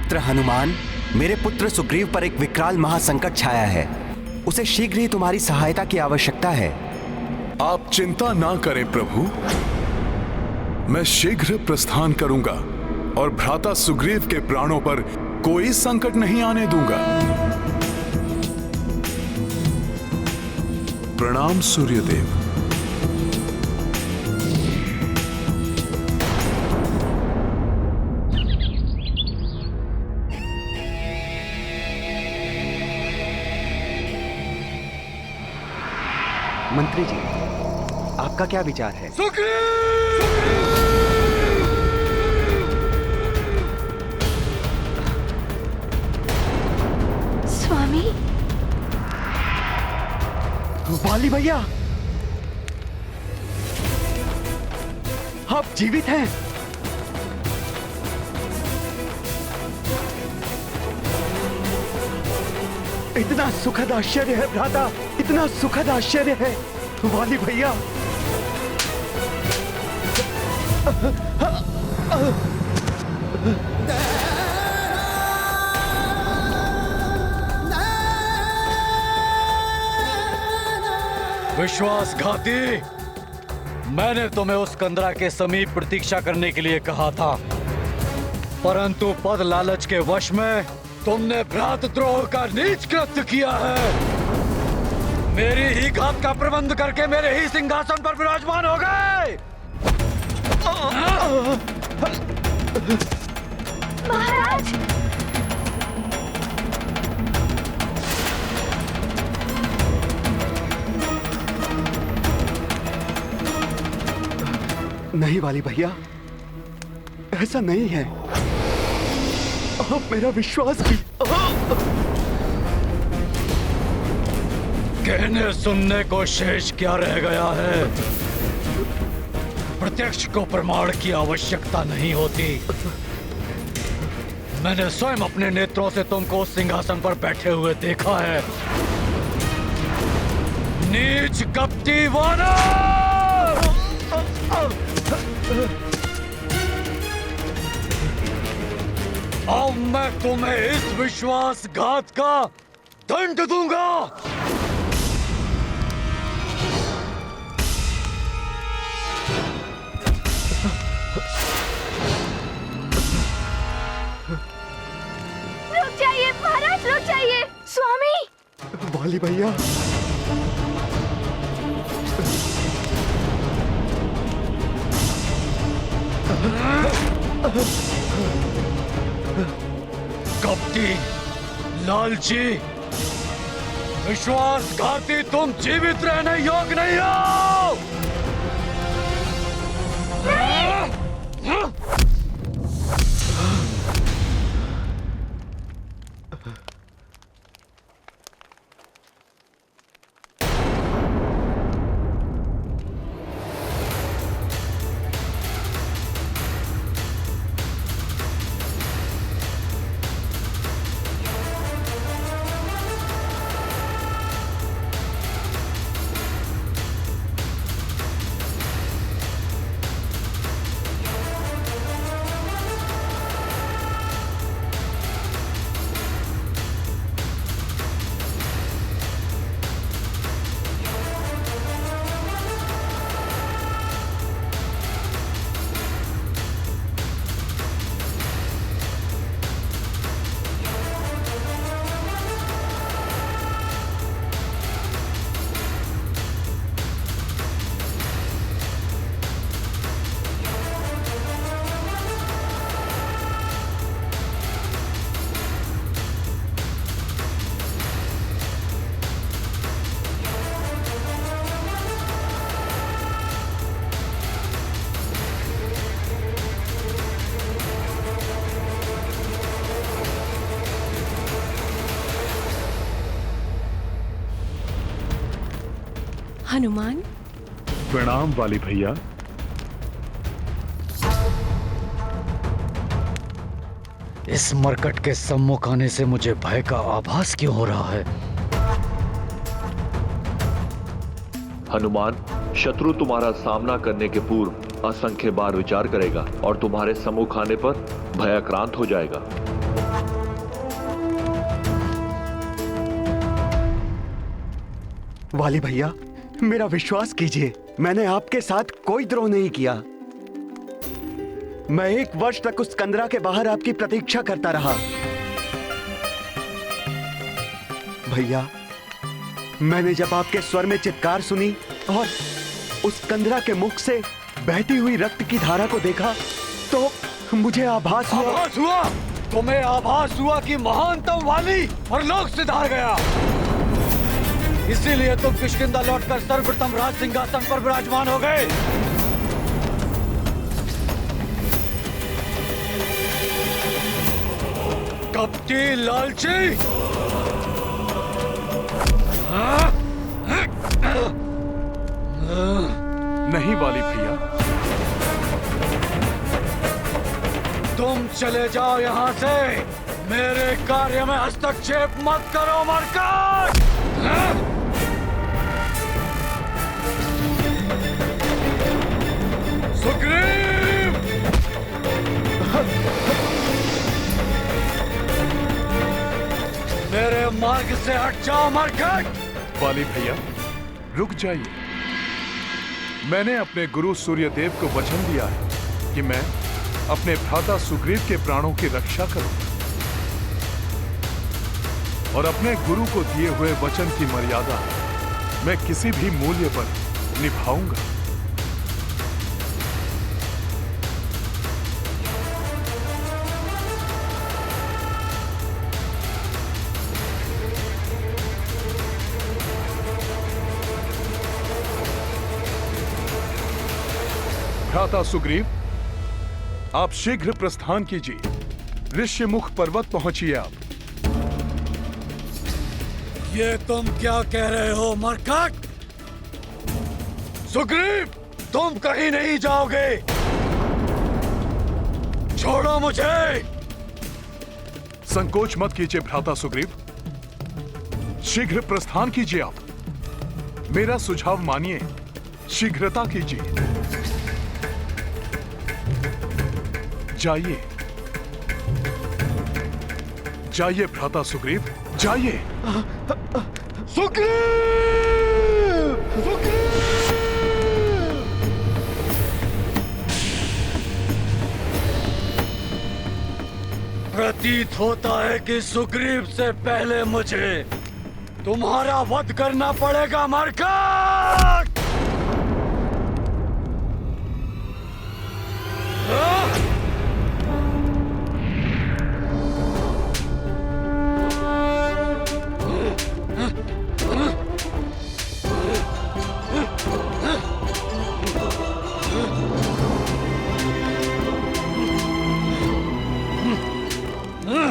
मित्र हनुमान, मेरे पुत्र सुग्रीव पर एक विकराल महासंकट छाया है। उसे शीघ्र ही तुम्हारी सहायता की आवश्यकता है। आप चिंता ना करें प्रभु, मैं शीघ्र प्रस्थान करूंगा और भ्राता सुग्रीव के प्राणों पर कोई संकट नहीं आने दूंगा। प्रणाम सूर्यदेव। मंत्री जी, आपका क्या विचार है? स्वामी, वाली भैया, आप जीवित हैं? इतना सुखद आश्चर्य है भ्राता, इतना सुखद आश्चर्य है वाली भैया। विश्वासघाती, मैंने तुम्हें उस कंदरा के समीप प्रतीक्षा करने के लिए कहा था, परंतु पद लालच के वश में तुमने भ्रातृद्रोह का नीच कृत्य किया है। मेरी ही घात का प्रबंध करके मेरे ही सिंहासन पर विराजमान हो गए। महाराज, नहीं वाली भैया, ऐसा नहीं है। आप मेरा विश्वास भी। कहने सुनने को शेष क्या रह गया है? प्रत्यक्ष को प्रमाण की आवश्यकता नहीं होती। मैंने स्वयं अपने नेत्रों से तुमको उस सिंहासन पर बैठे हुए देखा है। नीच कपटी वानर! अब मैं तुम्हें इस विश्वासघात का दंड दूंगा। रुक जाइए महाराज, रुक जाइए। स्वामी, वाली भैया, कपटी, लालची, विश्वासघाती, तुम जीवित रहने योग्य नहीं हो। हनुमान, प्रणाम वाली भैया। इस मरकट के सम्मुख आने से मुझे भय का आभास क्यों हो रहा है? हनुमान, शत्रु तुम्हारा सामना करने के पूर्व असंख्य बार विचार करेगा और तुम्हारे सम्मुख आने पर भयाक्रांत हो जाएगा। वाली भैया, मेरा विश्वास कीजिए, मैंने आपके साथ कोई द्रोह नहीं किया। मैं 1 वर्ष तक उस कंदरा के बाहर आपकी प्रतीक्षा करता रहा। भैया, मैंने जब आपके स्वर में चित्कार सुनी और उस कंदरा के मुख से बहती हुई रक्त की धारा को देखा तो मुझे आभास हुआ। तुम्हें आभास हुआ कि महानतम वाली और लोक सिधार गया। इसीलिए तुम किष्किंधा लौटकर सर्वप्रथम राज सिंहासन पर विराजमान हो गए। कपटी लालची। नहीं वाली भैया, तुम चले जाओ यहाँ से। मेरे कार्य में हस्तक्षेप मत करो मरकट। सुग्रीव! मेरे मार्ग से हट जाओ मरकट। वाली भैया रुक जाइए। मैंने अपने गुरु सूर्यदेव को वचन दिया है कि मैं अपने भ्राता सुग्रीव के प्राणों की रक्षा करूंगा और अपने गुरु को दिए हुए वचन की मर्यादा मैं किसी भी मूल्य पर निभाऊंगा। भ्राता सुग्रीव, आप शीघ्र प्रस्थान कीजिए। ऋष्यमुख पर्वत पहुंचिए आप। ये तुम क्या कह रहे हो मरकट? सुग्रीव, तुम कहीं नहीं जाओगे। छोड़ो मुझे। संकोच मत कीजिए भ्राता सुग्रीव, शीघ्र प्रस्थान कीजिए आप। मेरा सुझाव मानिए, शीघ्रता कीजिए। जाइए जाइए भ्राता सुग्रीव, जाइए। सुग्रीव! सुग्रीव! प्रतीत होता है कि सुग्रीव से पहले मुझे तुम्हारा वध करना पड़ेगा मरकट।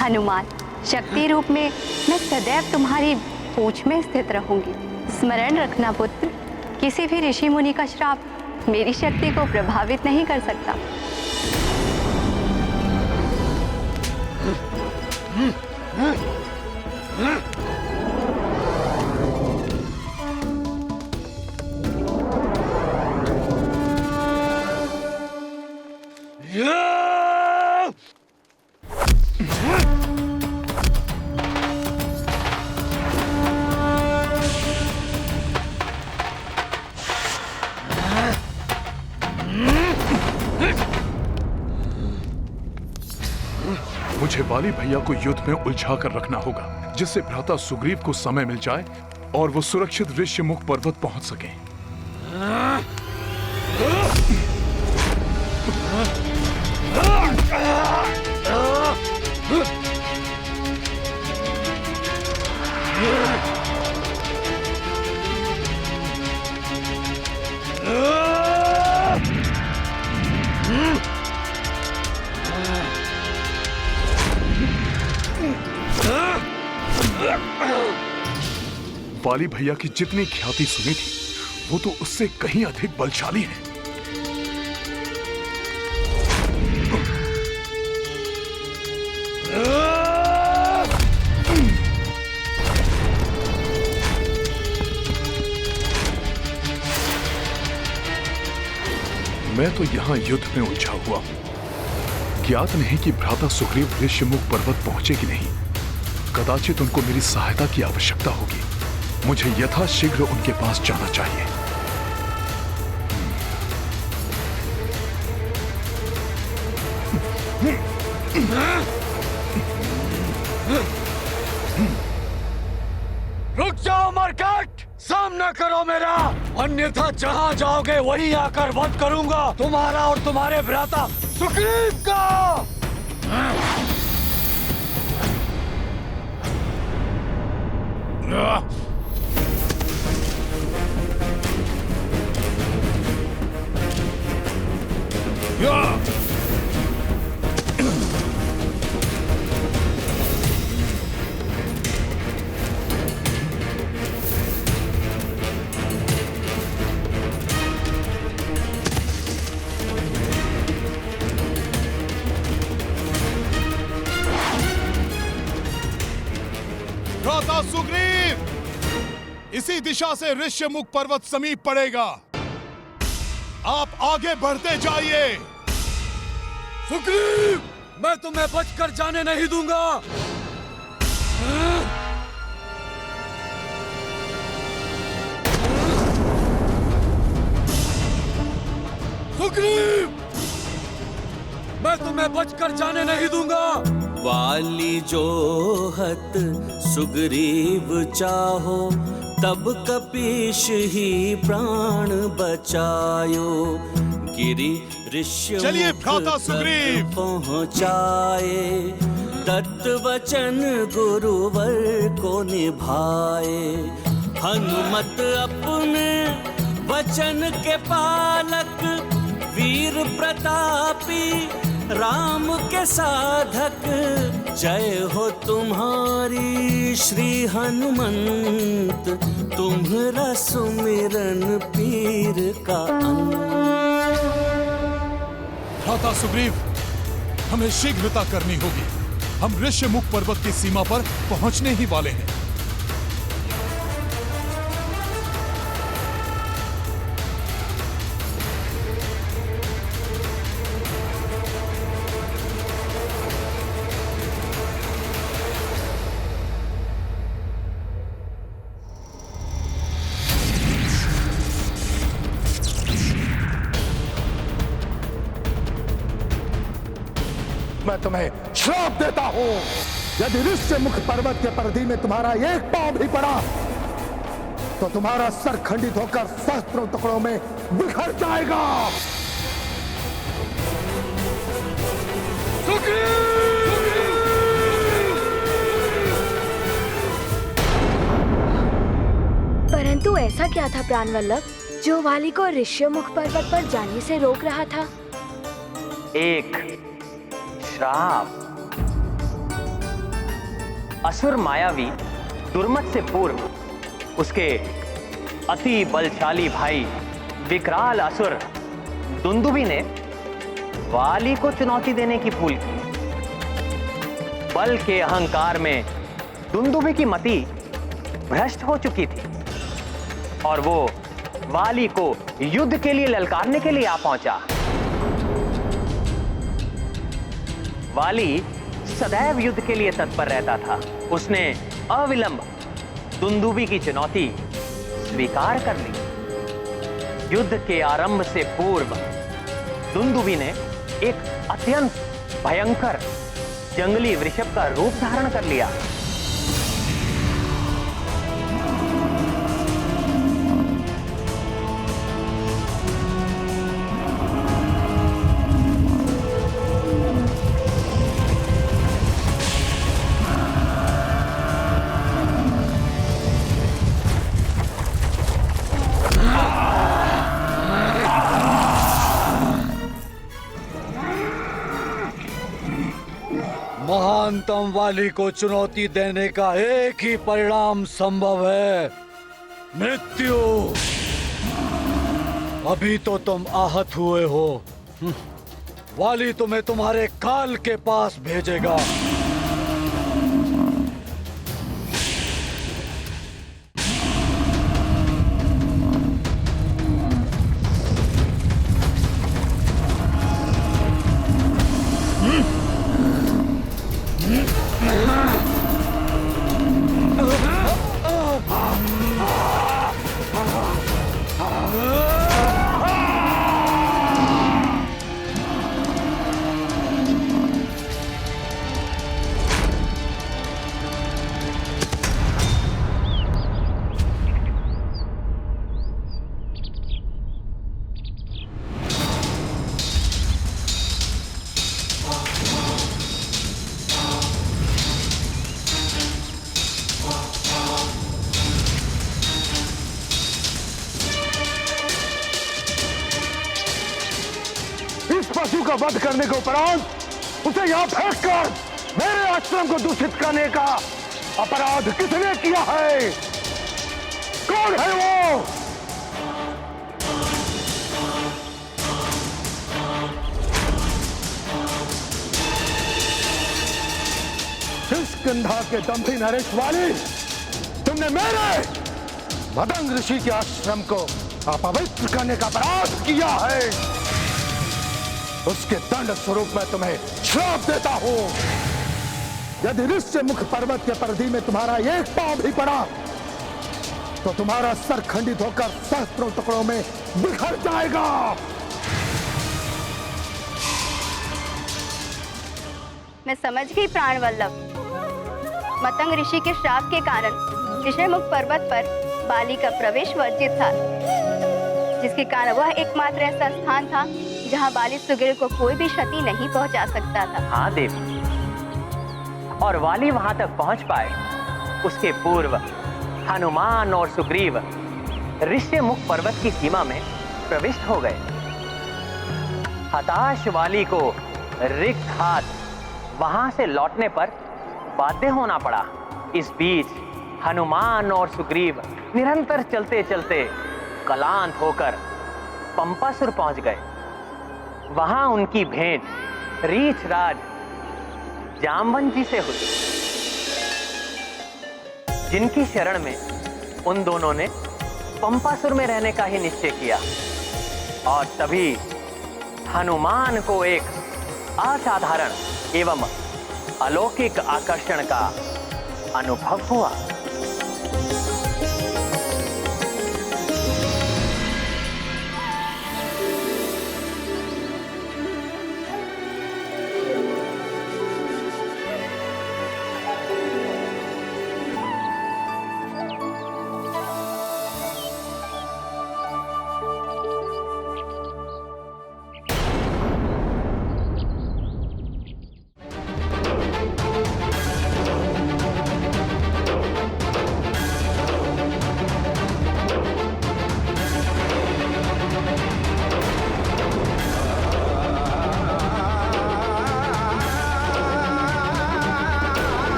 हनुमान, शक्ति रूप में मैं सदैव तुम्हारी पूंछ में स्थित रहूंगी। स्मरण रखना पुत्र, किसी भी ऋषि मुनि का श्राप मेरी शक्ति को प्रभावित नहीं कर सकता। मुझे वाली भैया को युद्ध में उलझा कर रखना होगा, जिससे भ्राता सुग्रीव को समय मिल जाए और वो सुरक्षित ऋष्यमुख पर्वत पहुंच सके। वाली भैया की जितनी ख्याति सुनी थी, वो तो उससे कहीं अधिक बलशाली है। मैं तो यहां युद्ध में उलझा हुआ हूं। ज्ञात नहीं कि भ्राता सुग्रीव ऋष्यमुख पर्वत पहुंचे कि नहीं। कदाचित उनको मेरी सहायता की आवश्यकता होगी। मुझे यथाशीघ्र उनके पास जाना चाहिए। रुक जाओ मरकट, सामना करो मेरा, अन्यथा जहां जाओगे वहीं आकर वध करूंगा तुम्हारा और तुम्हारे भ्राता सुग्रीव का। भ्राता सुग्रीव, इसी दिशा से ऋष्यमुख पर्वत समीप पड़ेगा। आप आगे बढ़ते जाइए। सुग्रीव, मैं तुम्हें बचकर जाने नहीं दूंगा। सुग्रीव, मैं तुम्हें बचकर जाने नहीं दूंगा। वाली जोहत सुग्रीव चाहो, तब कपीश ही प्राण बचायो। गिरि ऋष्य चलिए भ्राता सुग्रीव। पहुँचाए, दत्त वचन गुरुवर को निभाए। हनुमत अपने वचन के पालक, वीर प्रतापी राम के साधक। जय हो तुम्हारी श्री हनुमंत, तुम्हारा सुमिरन पीर का अंत। भ्राता सुग्रीव, हमें शीघ्रता करनी होगी। हम ऋष्यमुख पर्वत की सीमा पर पहुंचने ही वाले हैं। मैं तुम्हें श्राप देता हूं, यदि ऋष्यमुख पर्वत के परिधि में तुम्हारा एक पांव भी पड़ा तो तुम्हारा सर खंडित होकर सहस्त्रों टुकड़ों में बिखर जाएगा। परंतु ऐसा क्या था प्राणवल्लभ जो वाली को ऋष्यमुख पर्वत पर जाने से रोक रहा था? एक श्राप। असुर मायावी दुर्मत से पूर्व उसके अति बलशाली भाई विकराल असुर दुंदुभी ने वाली को चुनौती देने की भूल की। बल के अहंकार में दुंदुभी की मति भ्रष्ट हो चुकी थी और वो वाली को युद्ध के लिए ललकारने के लिए आ पहुंचा। वाली सदैव युद्ध के लिए तत्पर रहता था। उसने अविलंब दुंदुभी की चुनौती स्वीकार कर ली। युद्ध के आरंभ से पूर्व दुंदुभी ने एक अत्यंत भयंकर जंगली वृषभ का रूप धारण कर लिया। महानतम वाली को चुनौती देने का एक ही परिणाम संभव है, मृत्यु। अभी तो तुम आहत हुए हो, वाली तुम्हें तुम्हारे काल के पास भेजेगा। पशु का वध करने के उपरांत उसे यहाँ फेंक कर मेरे आश्रम को दूषित करने का अपराध किसने किया है? कौन है वो? किष्किंधा के दंभी नरेश वाली, तुमने मेरे मदंग ऋषि के आश्रम को अपवित्र करने का अपराध किया है। उसके दंड स्वरूप मैं तुम्हें श्राप देता हूं। यदि ऋष्य मुख पर्वत के परिधि में तुम्हारा एक पांव भी पड़ा तो तुम्हारा सर खंडित होकर सहस्त्रों टुकड़ों में बिखर जाएगा। मैं समझ गई प्राण वल्लभ। मतंग ऋषि के श्राप के कारण ऋषिमुख पर्वत पर बाली का प्रवेश वर्जित था, जिसके कारण वह एकमात्र ऐसा स्थान था जहां बाली सुग्रीव को कोई भी क्षति नहीं पहुंचा सकता था। हाँ देवी, और वाली वहां तक पहुंच पाए उसके पूर्व हनुमान और सुग्रीव ऋष्यमुख पर्वत की सीमा में प्रविष्ट हो गए। हताश वाली को रिक्त हाथ वहां से लौटने पर बाध्य होना पड़ा। इस बीच हनुमान और सुग्रीव निरंतर चलते चलते क्लांत होकर पंपासुर पहुंच गए। वहां उनकी भेंट रीछ राज जामवंत जी से हुई, जिनकी शरण में उन दोनों ने पंपासुर में रहने का ही निश्चय किया। और तभी हनुमान को एक असाधारण एवं अलौकिक आकर्षण का अनुभव हुआ।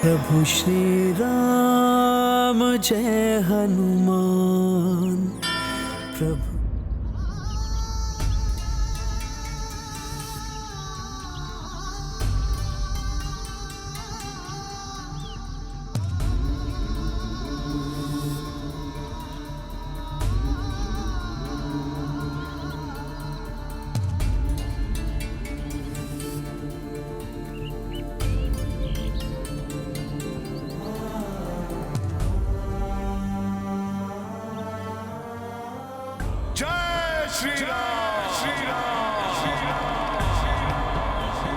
प्रभु श्री राम जय हनुमान प्रभु। जय श्री राम, श्री राम, श्री राम, श्री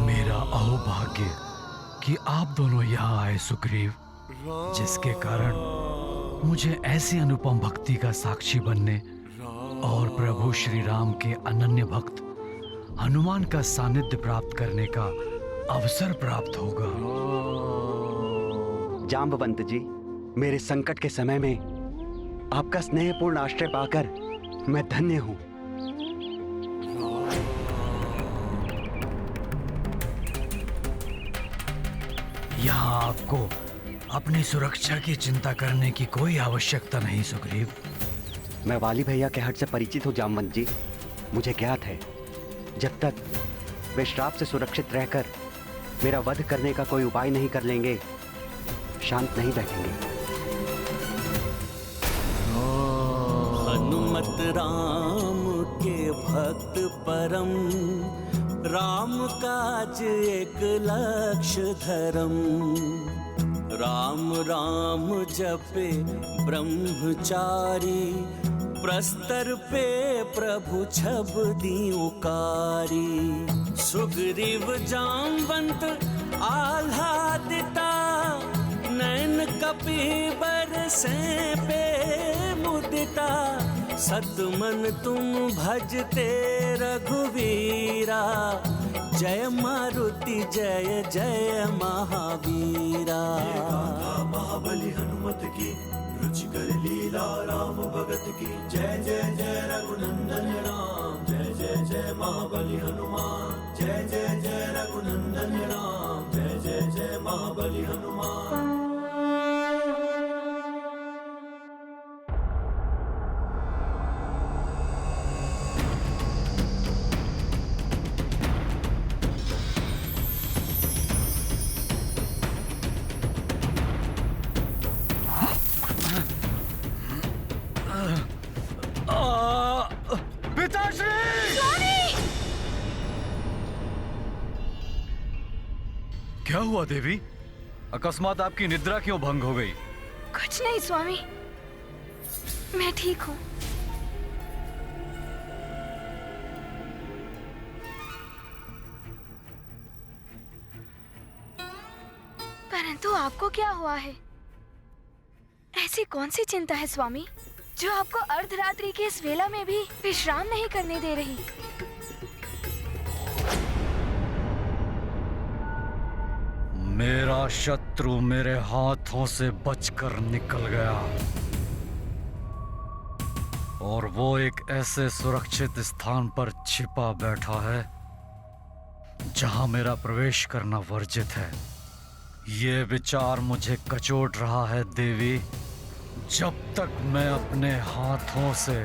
मेरा अहोभाग्य कि आप दोनों यहाँ आए सुग्रीव, जिसके कारण मुझे ऐसी अनुपम भक्ति का साक्षी बनने और प्रभु श्री राम के अनन्य भक्त हनुमान का सानिध्य प्राप्त करने का अवसर प्राप्त होगा। जाम्बवंत जी, मेरे संकट के समय में आपका स्नेहपूर्ण आश्रय पाकर मैं धन्य हूं। यहाँ आपको अपनी सुरक्षा की चिंता करने की कोई आवश्यकता नहीं सुग्रीव। मैं वाली भैया के हट से परिचित हूँ जामवंत जी। मुझे ज्ञात है, जब तक वे श्राप से सुरक्षित रहकर मेरा वध करने का कोई उपाय नहीं कर लेंगे, शांत नहीं बैठेंगे। हनुमत राम के भक्त परम, राम काज एक लक्ष्य धरम। राम राम जपे ब्रह्मचारी, प्रस्तर पे प्रभु छब दीउकारी। सुग्रीव जामवंत आह्लादिता, नैन कपि बरसे पे मुदिता। सतमन तुम भजते रघुवीरा, जय मारुति जय जय महावीरा। महाबली हनुमत की रुचिकर लीला, राम भगत की जय जय जय रघुनंदन राम। जय जय जय महाबली हनुमान, जय जय जय रघुनंदन राम। जय जय जय महाबली हनुमान। क्या हुआ देवी? अकस्मात आपकी निद्रा क्यों भंग हो गई? कुछ नहीं स्वामी, मैं ठीक हूँ। परंतु आपको क्या हुआ है? ऐसी कौन सी चिंता है स्वामी, जो आपको अर्धरात्रि की इस वेला में भी विश्राम नहीं करने दे रही? मेरा शत्रु मेरे हाथों से बचकर निकल गया और वो एक ऐसे सुरक्षित स्थान पर छिपा बैठा है जहां मेरा प्रवेश करना वर्जित है। ये विचार मुझे कचोट रहा है देवी। जब तक मैं अपने हाथों से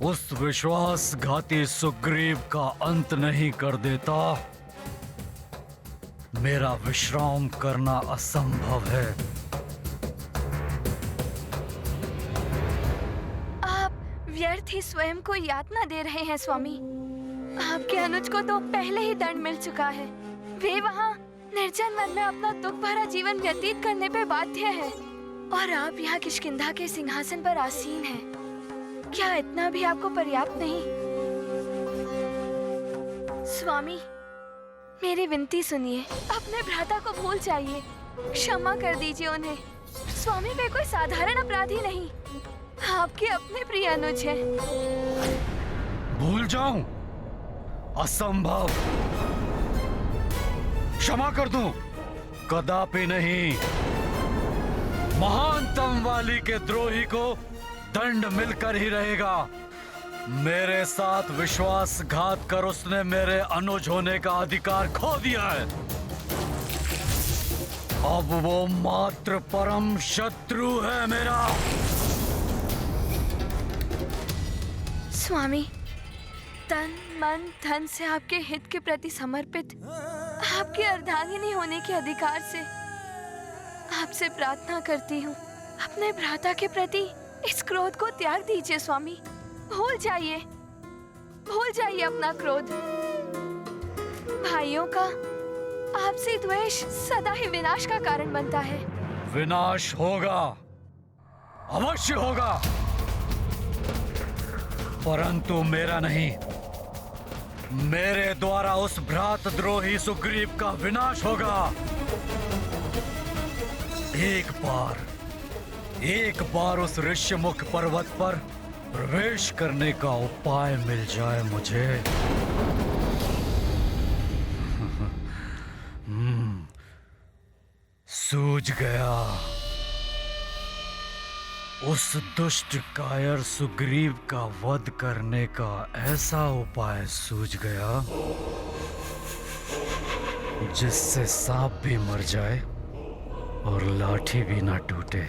उस विश्वासघाती सुग्रीव का अंत नहीं कर देता, मेरा विश्राम करना असंभव है। आप व्यर्थ ही स्वयं को यातना दे रहे हैं स्वामी। आपके अनुज को तो पहले ही दंड मिल चुका है। वे वहाँ निर्जन वन में अपना दुख भरा जीवन व्यतीत करने पे बाध्य है और आप यहाँ किष्किंधा के सिंहासन पर आसीन हैं। क्या इतना भी आपको पर्याप्त नहीं? स्वामी, मेरी विनती सुनिए। अपने भ्राता को भूल जाइए, क्षमा कर दीजिए उन्हें। स्वामी वे कोई साधारण अपराधी नहीं, आपके अपने प्रिय अनुज हैं। भूल जाऊं? असंभव। क्षमा कर दूं? कदापि नहीं। महानतम वाली के द्रोही को दंड मिलकर ही रहेगा। मेरे साथ विश्वासघात कर उसने मेरे अनुज होने का अधिकार खो दिया है। अब वो मात्र परम शत्रु है मेरा। स्वामी, तन मन धन से आपके हित के प्रति समर्पित आपकी अर्धांगिनी होने के अधिकार से आपसे प्रार्थना करती हूँ, अपने भ्राता के प्रति इस क्रोध को त्याग दीजिए। स्वामी, भूल जाइए अपना क्रोध। भाइयों का आपसे द्वेष सदा ही विनाश का कारण बनता है। विनाश होगा, अवश्य होगा, परंतु मेरा नहीं। मेरे द्वारा उस भ्रातद्रोही सुग्रीव का विनाश होगा। एक बार उस ऋष्यमुख पर्वत पर प्रवेश करने का उपाय मिल जाए मुझे। सूझ गया। उस दुष्ट कायर सुग्रीव का वध करने का ऐसा उपाय सूझ गया जिससे सांप भी मर जाए और लाठी भी ना टूटे।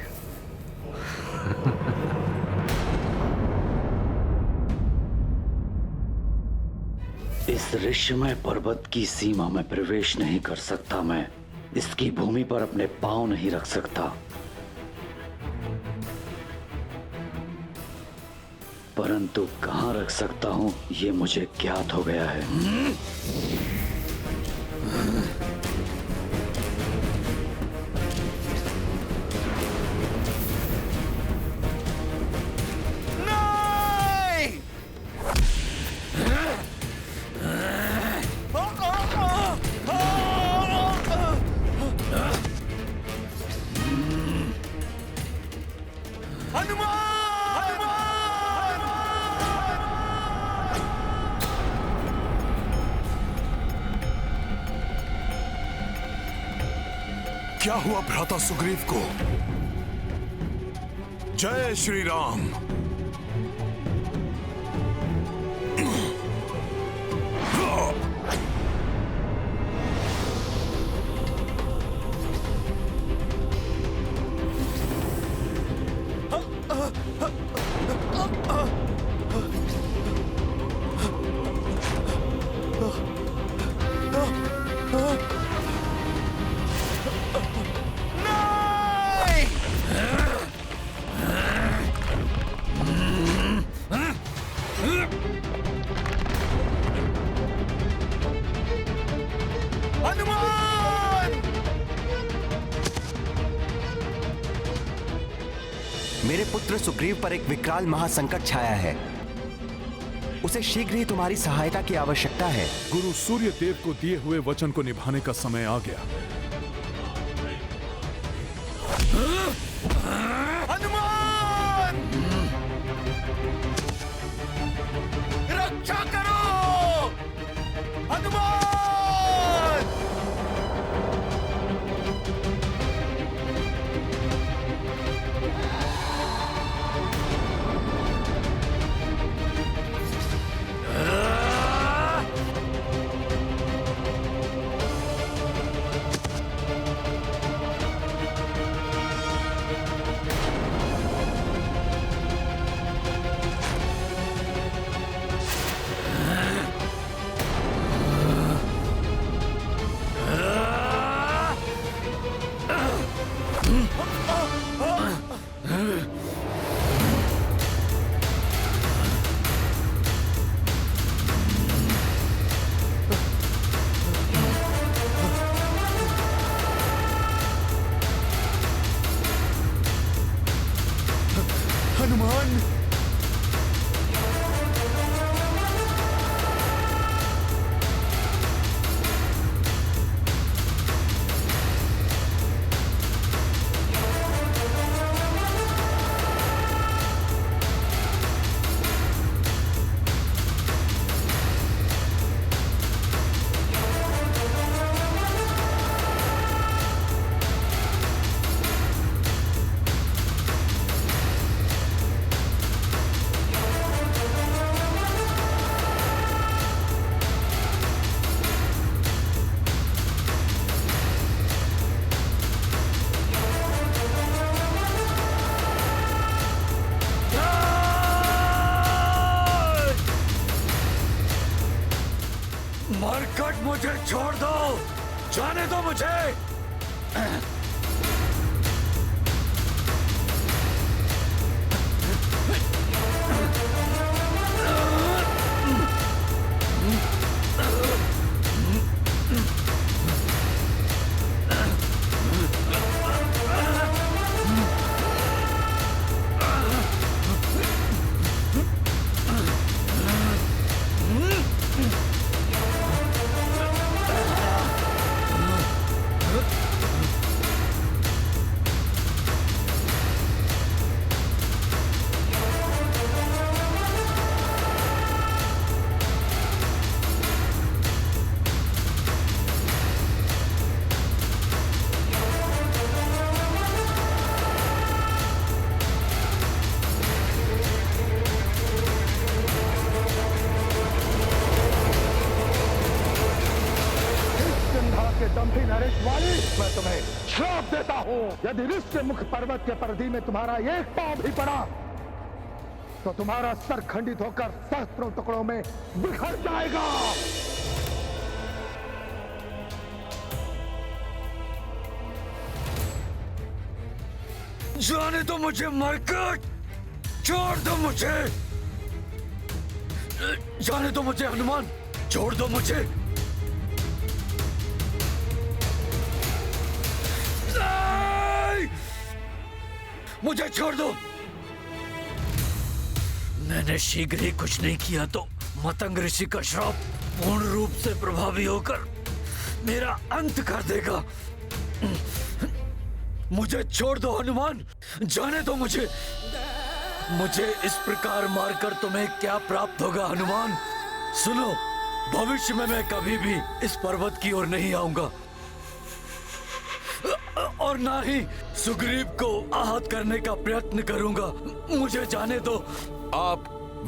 इस ऋषिमय पर्वत की सीमा में प्रवेश नहीं कर सकता मैं। इसकी भूमि पर अपने पांव नहीं रख सकता, परंतु कहां रख सकता हूं ये मुझे ज्ञात हो गया है। क्या हुआ भ्राता सुग्रीव को? जय श्री राम। मेरे पुत्र सुग्रीव पर एक विकराल महासंकट छाया है। उसे शीघ्र ही तुम्हारी सहायता की आवश्यकता है। गुरु सूर्य देव को दिए हुए वचन को निभाने का समय आ गया। हनुमान! रक्षा करो! हनुमान! मैं तुम्हें श्राप देता हूं, यदि ऋष्य मुख पर्वत के परिधि में तुम्हारा एक पांव भी पड़ा तो तुम्हारा सर खंडित होकर सहस्त्रों टुकड़ों में बिखर जाएगा। जाने दो मुझे मरकर, छोड़ दो मुझे, जाने दो मुझे हनुमान, छोड़ दो मुझे। मुझे छोड़ दो। मैंने शीघ्र ही कुछ नहीं किया तो मतंग ऋषि का श्राप पूर्ण रूप से प्रभावी होकर मेरा अंत कर देगा। मुझे छोड़ दो हनुमान, जाने दो मुझे। मुझे इस प्रकार मारकर तुम्हें क्या प्राप्त होगा हनुमान? सुनो, भविष्य में मैं कभी भी इस पर्वत की ओर नहीं आऊंगा और ना ही सुग्रीव को आहत करने का प्रयत्न करूंगा। मुझे जाने दो। आप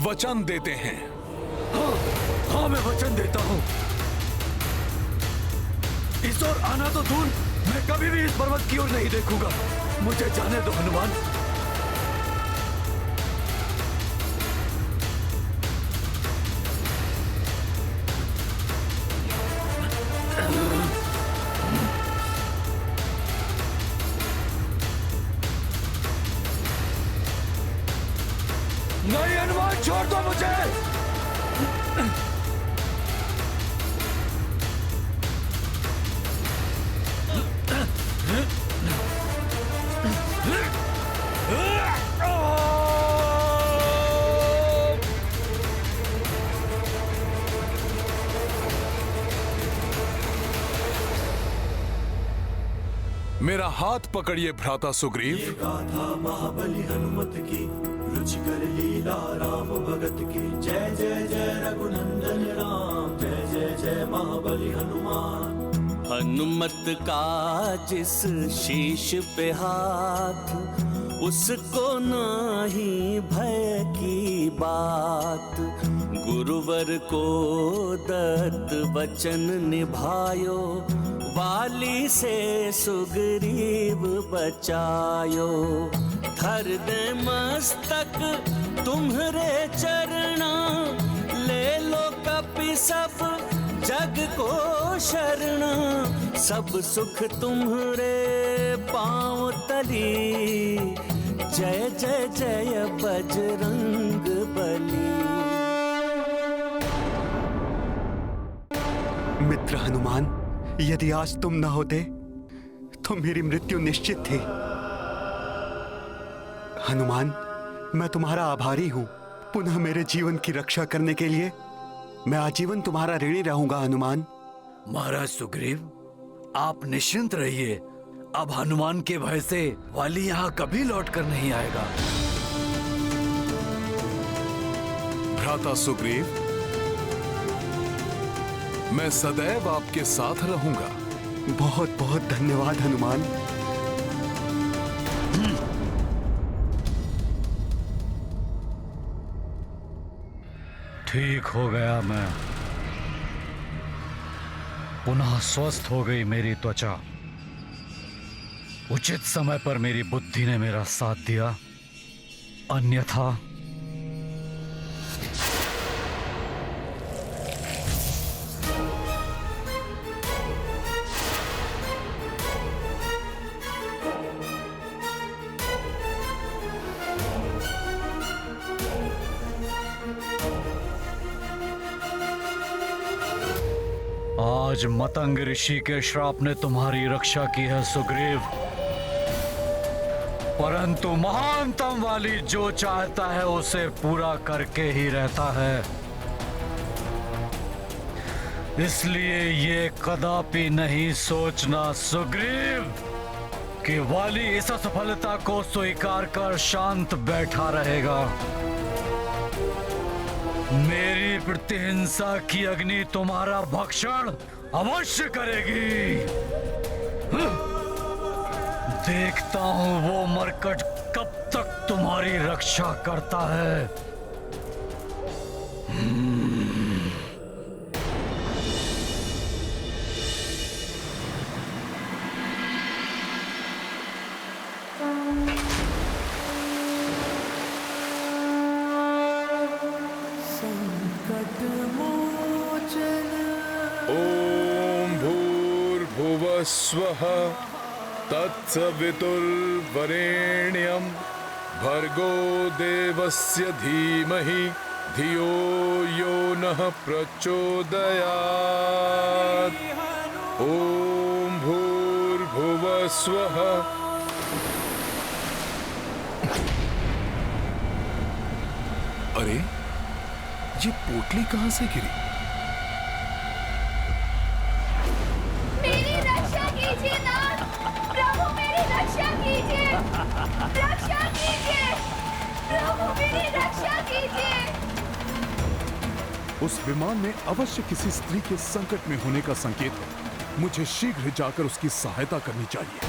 वचन देते हैं? हाँ, मैं वचन देता हूँ। इस ओर आना तो दूर, मैं कभी भी इस पर्वत की ओर नहीं देखूंगा। मुझे जाने दो हनुमान। नहीं हनुमान, छोड़ दो मुझे। मेरा हाथ पकड़िए भ्राता सुग्रीव। ये गाथा महाबली हनुमत की, रुचिकर लीला राम भगत की। जय जय जय रघुनंदन राम, जय जय जय महाबली हनुमान। हनुमत का जिस शीश पे हाथ, उसको नाही भय की बात। गुरुवर को दत्त वचन निभायो, वाली से सुग्रीव बचायो। धर दे मस्तक तुम्हरे चरणा, ले लो कपि सब जग को शरणा। सब सुख तुम्हरे पांव तली, जय जय जय बजरंग बली। मित्र हनुमान, यदि आज तुम न होते तो मेरी मृत्यु निश्चित थी। हनुमान, मैं तुम्हारा आभारी हूं। पुनः मेरे जीवन की रक्षा करने के लिए मैं आजीवन तुम्हारा ऋणी रहूंगा हनुमान। महाराज सुग्रीव, आप निश्चिंत रहिए। अब हनुमान के भय से वाली यहाँ कभी लौट कर नहीं आएगा। भ्राता सुग्रीव, मैं सदैव आपके साथ रहूंगा। बहुत बहुत धन्यवाद हनुमान। ठीक हो गया मैं। पुनः स्वस्थ हो गई मेरी त्वचा। उचित समय पर मेरी बुद्धि ने मेरा साथ दिया, अन्यथा आज मतंग ऋषि के श्राप ने तुम्हारी रक्षा की है सुग्रीव, परंतु महानतम वाली जो चाहता है उसे पूरा करके ही रहता है। इसलिए ये कदापि नहीं सोचना सुग्रीव कि वाली इस असफलता को स्वीकार कर शांत बैठा रहेगा। मेरी प्रतिहिंसा की अग्नि तुम्हारा भक्षण अवश्य करेगी। देखता हूं वो मरकट कब तक तुम्हारी रक्षा करता है। ओम भूर्भुवः स्वः तत्सवितुर्वरेण्यं भर्गो देवस्य धीमहि धियो यो नः प्रचोदयात्। ओम भूर्भुवः स्वः। अरे ये पोटली कहां से गिरी? मेरी रक्षा कीजिए नाथ, प्रभु मेरी रक्षा कीजिए, रक्षा कीजिए, प्रभु मेरी रक्षा कीजिए। उस विमान में अवश्य किसी स्त्री के संकट में होने का संकेत है। मुझे शीघ्र जाकर उसकी सहायता करनी चाहिए।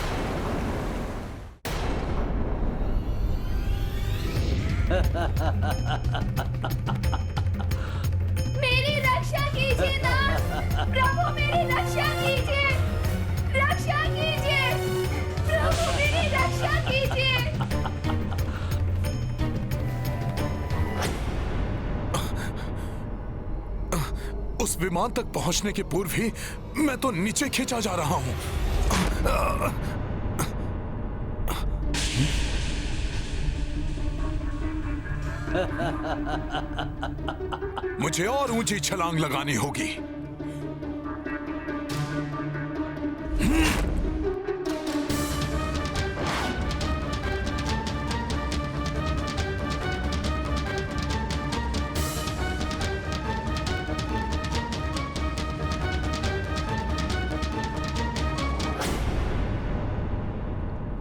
मेरी रक्षा कीजिए नाथ, प्रभु मेरी रक्षा कीजिए, रक्षा कीजिए, प्रभु मेरी रक्षा कीजिए। उस विमान तक पहुंचने के पूर्व ही मैं तो नीचे खींचा जा रहा हूं। मुझे और ऊंची छलांग लगानी होगी।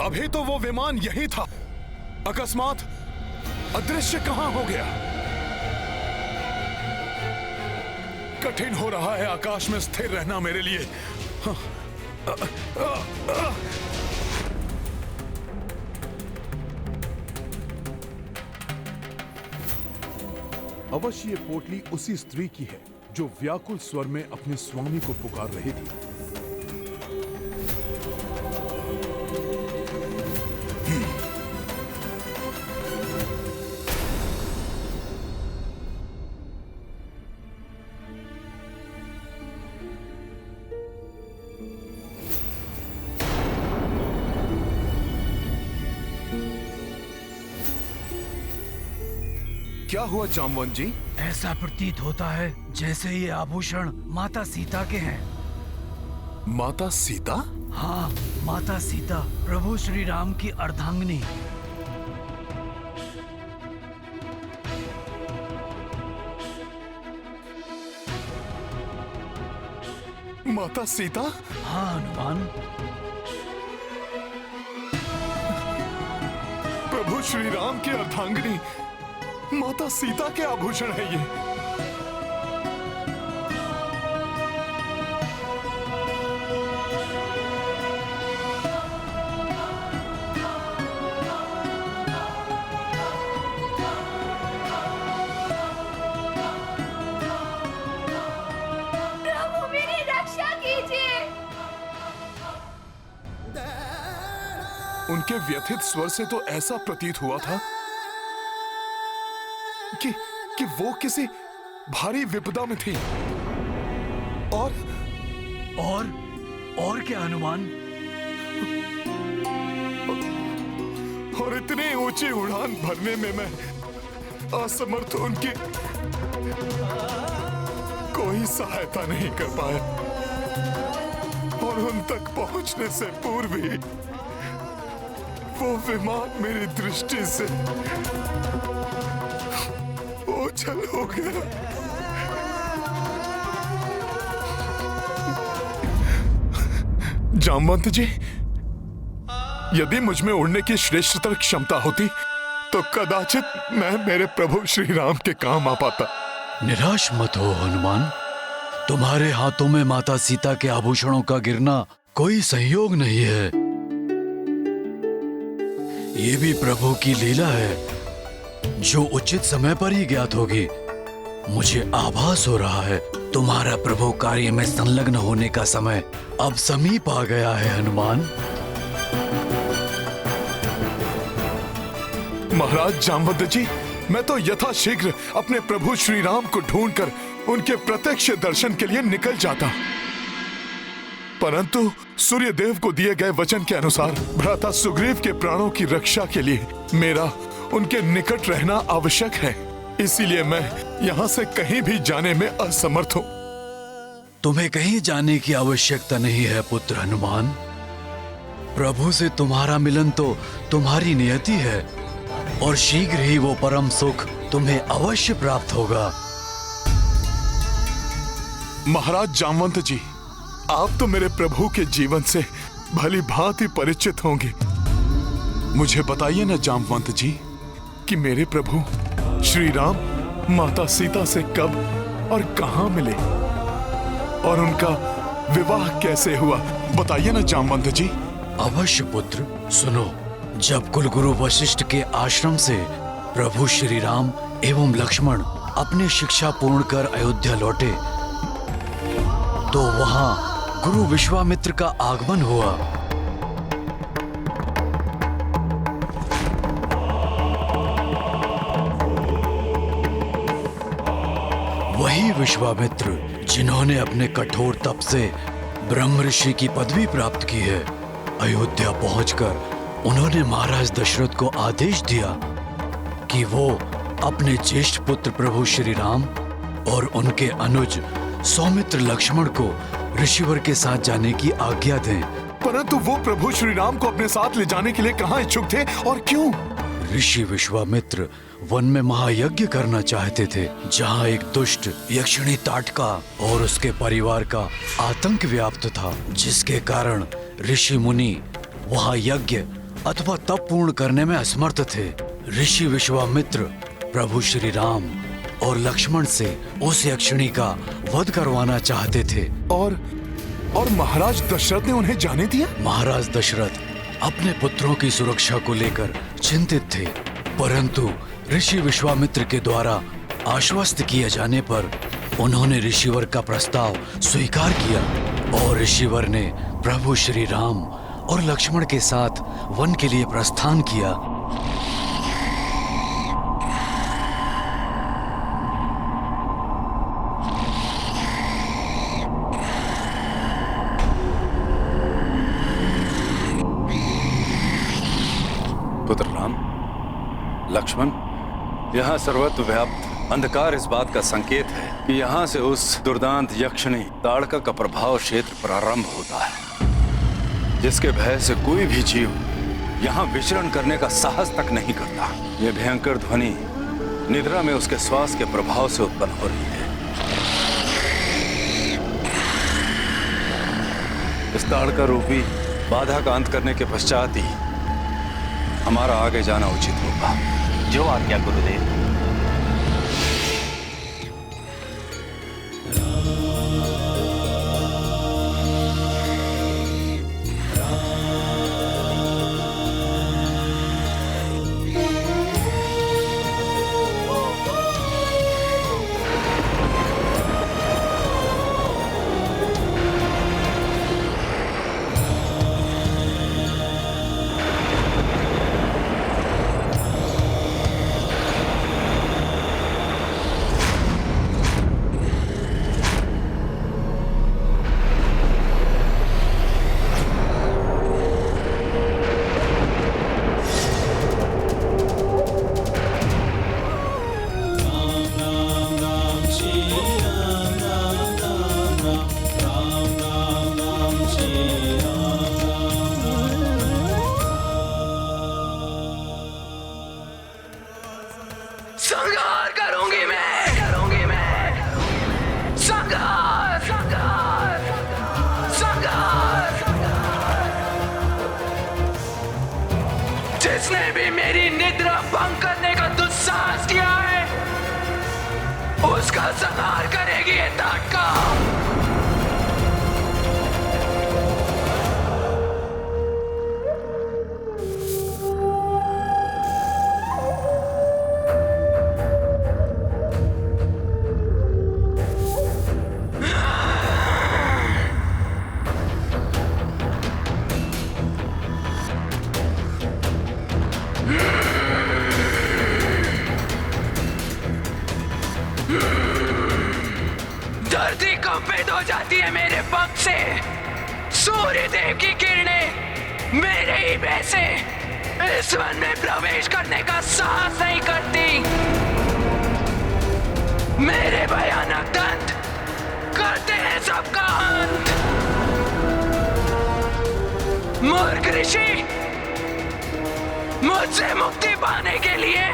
अभी तो वो विमान यही था, अकस्मात अदृश्य कहां हो गया? कठिन हो रहा है आकाश में स्थिर रहना मेरे लिए। अवश्य ये पोटली उसी स्त्री की है जो व्याकुल स्वर में अपने स्वामी को पुकार रही थी। क्या हुआ जामवंत जी? ऐसा प्रतीत होता है जैसे ये आभूषण माता सीता के हैं। माता सीता? हाँ, माता सीता, प्रभु श्री राम की अर्धांगिनी। माता सीता? हाँ हनुमान। प्रभु श्री राम की अर्धांगिनी माता सीता के आभूषण है ये। प्रभु मेरी रक्षा कीजिए। उनके व्यथित स्वर से तो ऐसा प्रतीत हुआ था कि वो किसी भारी विपदा में थी। और क्या हनुमान? और इतनी ऊंची उड़ान भरने में मैं असमर्थ, उनकी कोई सहायता नहीं कर पाया। और उन तक पहुंचने से पूर्व ही वो विमान मेरी दृष्टि से ओझल हो गया। जामवंत जी, यदि मुझ में उड़ने की श्रेष्ठतर क्षमता होती तो कदाचित मैं मेरे प्रभु श्री राम के काम आ पाता। निराश मत हो हनुमान, तुम्हारे हाथों में माता सीता के आभूषणों का गिरना कोई संयोग नहीं है। ये भी प्रभु की लीला है जो उचित समय पर ही ज्ञात होगी। मुझे आभास हो रहा है तुम्हारा प्रभु कार्य में संलग्न होने का समय अब समीप आ गया है हनुमान। महाराज जामवंत जी, मैं तो यथाशीघ्र अपने प्रभु श्री राम को ढूंढकर उनके प्रत्यक्ष दर्शन के लिए निकल जाता, परंतु सूर्य देव को दिए गए वचन के अनुसार भ्राता सुग्रीव के प्राणों की रक्षा के लिए मेरा उनके निकट रहना आवश्यक है। इसीलिए मैं यहाँ से कहीं भी जाने में असमर्थ हूँ। तुम्हें कहीं जाने की आवश्यकता नहीं है पुत्र हनुमान। प्रभु से तुम्हारा मिलन तो तुम्हारी नियति है और शीघ्र ही वो परम सुख तुम्हें अवश्य प्राप्त होगा। महाराज जामवंत जी, आप तो मेरे प्रभु के जीवन से भली भांति परिचित होंगे। मुझे बताइए ना जामवंत जी कि मेरे प्रभु श्री राम माता सीता से कब और कहां मिले और उनका विवाह कैसे हुआ, बताइए ना जामवंत जी। अवश्य पुत्र, सुनो। जब कुलगुरु वशिष्ठ के आश्रम से प्रभु श्री राम एवं लक्ष्मण अपनी शिक्षा पूर्ण कर अयोध्या लौटे तो वहां गुरु विश्वामित्र का आगमन हुआ। वही विश्वामित्र जिन्होंने अपने कठोर तप से ब्रह्म ऋषि की पदवी प्राप्त की है। अयोध्या पहुंचकर उन्होंने महाराज दशरथ को आदेश दिया कि वो अपने ज्येष्ठ पुत्र प्रभु श्री राम और उनके अनुज सौमित्र लक्ष्मण को ऋषिवर के साथ जाने की आज्ञा दें। परंतु वो प्रभु श्री राम को अपने साथ ले जाने के लिए कहाँ इच्छुक थे और क्यों? ऋषि विश्वामित्र वन में महायज्ञ करना चाहते थे, जहाँ एक दुष्ट यक्षिणी ताटका और उसके परिवार का आतंक व्याप्त था, जिसके कारण ऋषि मुनि वहाँ यज्ञ अथवा तप पूर्ण करने में असमर्थ थे। ऋषि विश्वामित्र प्रभु श्री राम और लक्ष्मण से उस यक्षिणी का वध करवाना चाहते थे। और महाराज दशरथ ने उन्हें जाने दिया? महाराज दशरथ अपने पुत्रों की सुरक्षा को लेकर चिंतित थे, परंतु ऋषि विश्वामित्र के द्वारा आश्वस्त किए जाने पर उन्होंने ऋषिवर का प्रस्ताव स्वीकार किया और ऋषिवर ने प्रभु श्री राम और लक्ष्मण के साथ वन के लिए प्रस्थान किया। पुत्र राम, लक्ष्मण, यहाँ सर्वत्र व्याप्त अंधकार इस बात का संकेत है कि यहाँ से उस दुर्दांत यक्षिणी ताड़का का प्रभाव क्षेत्र प्रारंभ होता है, जिसके भय से कोई भी जीव यहाँ विचरण करने का साहस तक नहीं करता। यह भयंकर ध्वनि निद्रा में उसके श्वास के प्रभाव से उत्पन्न हो रही है। इस ताड़का रूपी बाधा का अंत करने के पश्चात ही हमारा आगे जाना उचित होगा। जो आज्ञा गुरुदेव। जिसने भी मेरी निद्रा भंग करने का दुस्साहस किया है उसका संहार करेगी ये ताड़का। धरती कंपित हो जाती है मेरे पंख से। सूर्य देव की किरणें मेरे ही भय से इस वन में प्रवेश करने का साहस नहीं करती। मेरे भयानक दंत करते हैं सबका अंत। मूर्ख ऋषि मुझसे मुक्ति पाने के लिए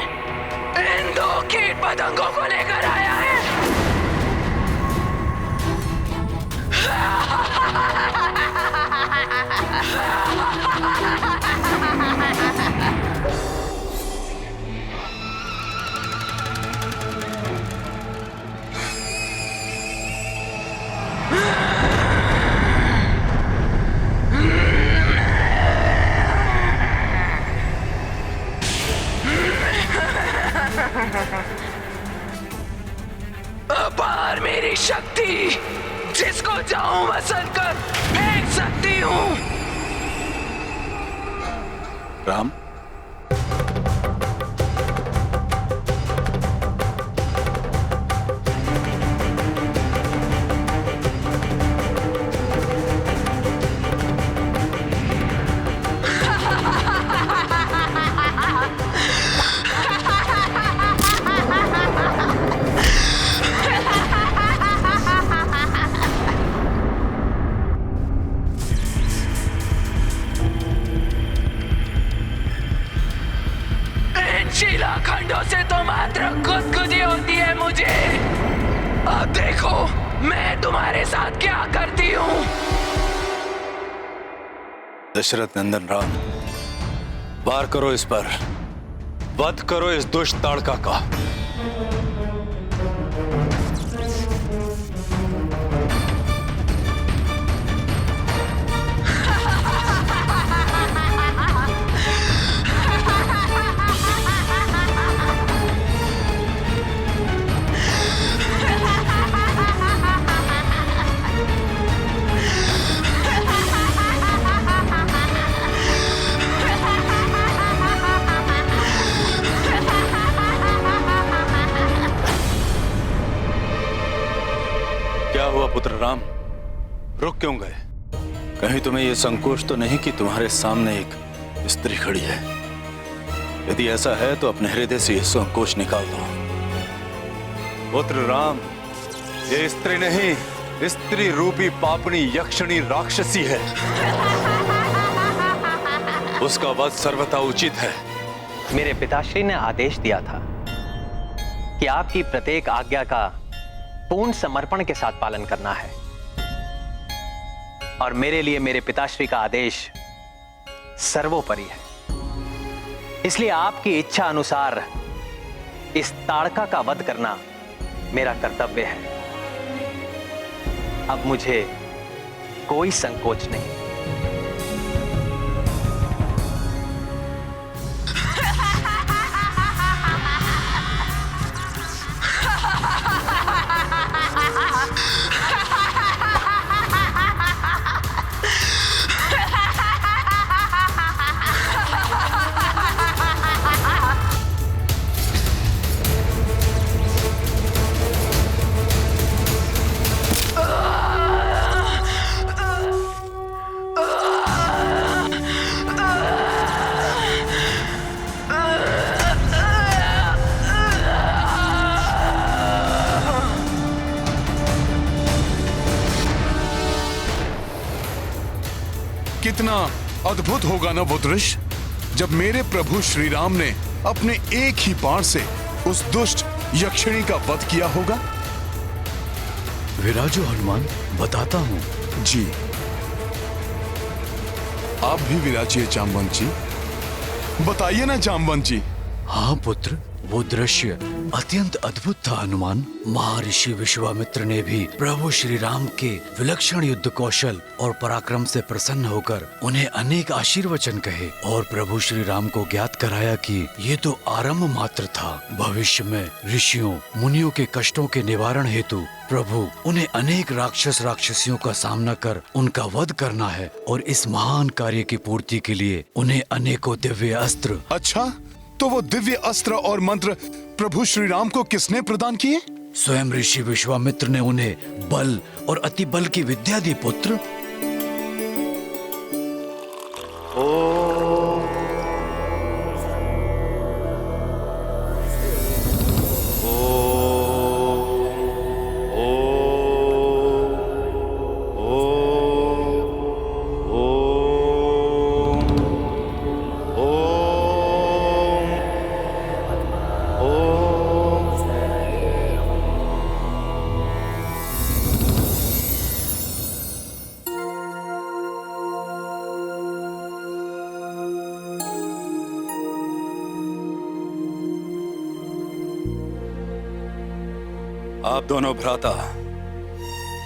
इन दो कीट पतंगों को लेकर आया है। अपार मेरी शक्ति जिसको जाऊं मसल कर फेंक सकती हूं। राम, शिलाखंडों से तो मात्र गुदगुदी होती है मुझे। अब देखो मैं तुम्हारे साथ क्या करती हूँ। दशरथ नंदन राम, वार करो इस पर, वध करो इस दुष्ट ताड़का का। क्या हुआ पुत्र राम, रुक क्यों गए? कहीं तुम्हें यह संकोच तो नहीं कि तुम्हारे सामने एक स्त्री खड़ी है? यदि ऐसा है तो अपने हृदय से यह संकोच निकाल दो। पुत्र राम, ये स्त्री नहीं, स्त्री रूपी पापनी यक्षिणी राक्षसी है। उसका वध सर्वथा उचित है। मेरे पिताश्री ने आदेश दिया था कि आपकी प्रत्येक आज्ञा का पूर्ण समर्पण के साथ पालन करना है, और मेरे लिए मेरे पिताश्री का आदेश सर्वोपरि है। इसलिए आपकी इच्छा अनुसार इस ताड़का का वध करना मेरा कर्तव्य है। अब मुझे कोई संकोच नहीं। कितना अद्भुत होगा ना वो दृश्य जब मेरे प्रभु श्री राम ने अपने एक ही बाण से उस दुष्ट यक्षिणी का वध किया होगा। विराजो हनुमान, बताता हूँ। जी, आप भी विराजिए जामवंत जी। बताइए ना जामवंत जी। हाँ पुत्र, वो दृश्य अत्यंत अद्भुत था हनुमान। महर्षि विश्वामित्र ने भी प्रभु श्री राम के विलक्षण युद्ध कौशल और पराक्रम से प्रसन्न होकर उन्हें अनेक आशीर्वचन कहे और प्रभु श्री राम को ज्ञात कराया कि ये तो आरंभ मात्र था। भविष्य में ऋषियों मुनियों के कष्टों के निवारण हेतु प्रभु उन्हें अनेक राक्षसियों का सामना कर उनका वध करना है और इस महान कार्य की पूर्ति के लिए उन्हें अनेकों दिव्य अस्त्र। अच्छा, तो वो दिव्य अस्त्र और मंत्र प्रभु श्री राम को किसने प्रदान किए? स्वयं ऋषि विश्वामित्र ने उन्हें बल और अति बल की विद्या दी पुत्र। आप दोनों भ्राता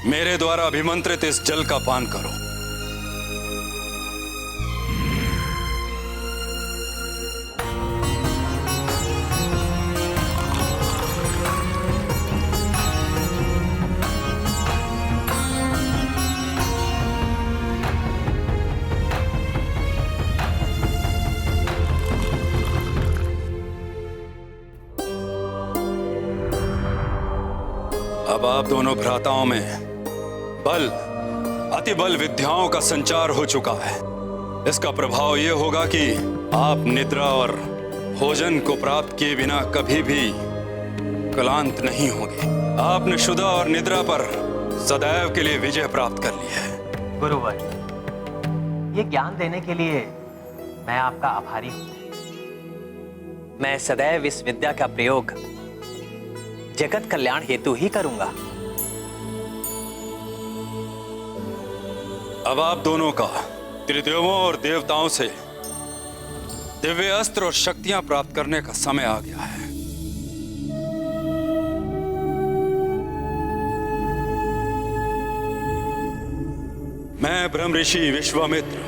मेरे द्वारा अभिमंत्रित इस जल का पान करो। अब आप दोनों भ्राताओं में बल अति बल विद्याओं का संचार हो चुका है। इसका प्रभाव यह होगा कि आप निद्रा और भोजन को प्राप्त किए बिना कभी भी क्लांत नहीं होंगे। आपने शुदा और निद्रा पर सदैव के लिए विजय प्राप्त कर ली है। गुरुवर, ये ज्ञान देने के लिए मैं आपका आभारी हूं। मैं सदैव इस विद्या का प्रयोग जगत कल्याण हेतु ही करूंगा। अब आप दोनों का त्रिदेवों और देवताओं से दिव्य अस्त्र और शक्तियां प्राप्त करने का समय आ गया है। मैं ब्रह्म ऋषि विश्वामित्र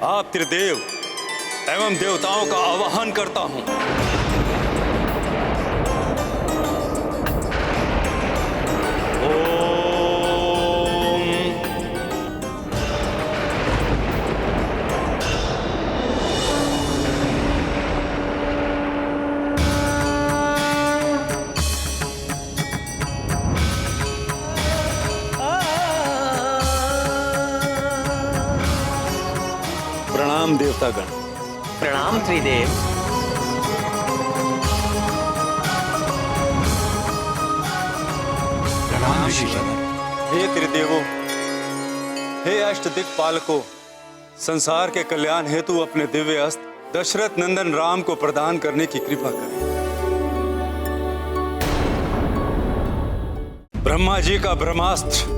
आप त्रिदेव एवं देवताओं का आवाहन करता हूं। प्रणाम देवतागण। प्रणाम त्रिदेव। प्रणाम ऋषिवर। हे त्रिदेवों, हे अष्ट दिक्पालकों, संसार के कल्याण हेतु अपने दिव्य अस्त्र दशरथ नंदन राम को प्रदान करने की कृपा करें। ब्रह्मा जी का ब्रह्मास्त्र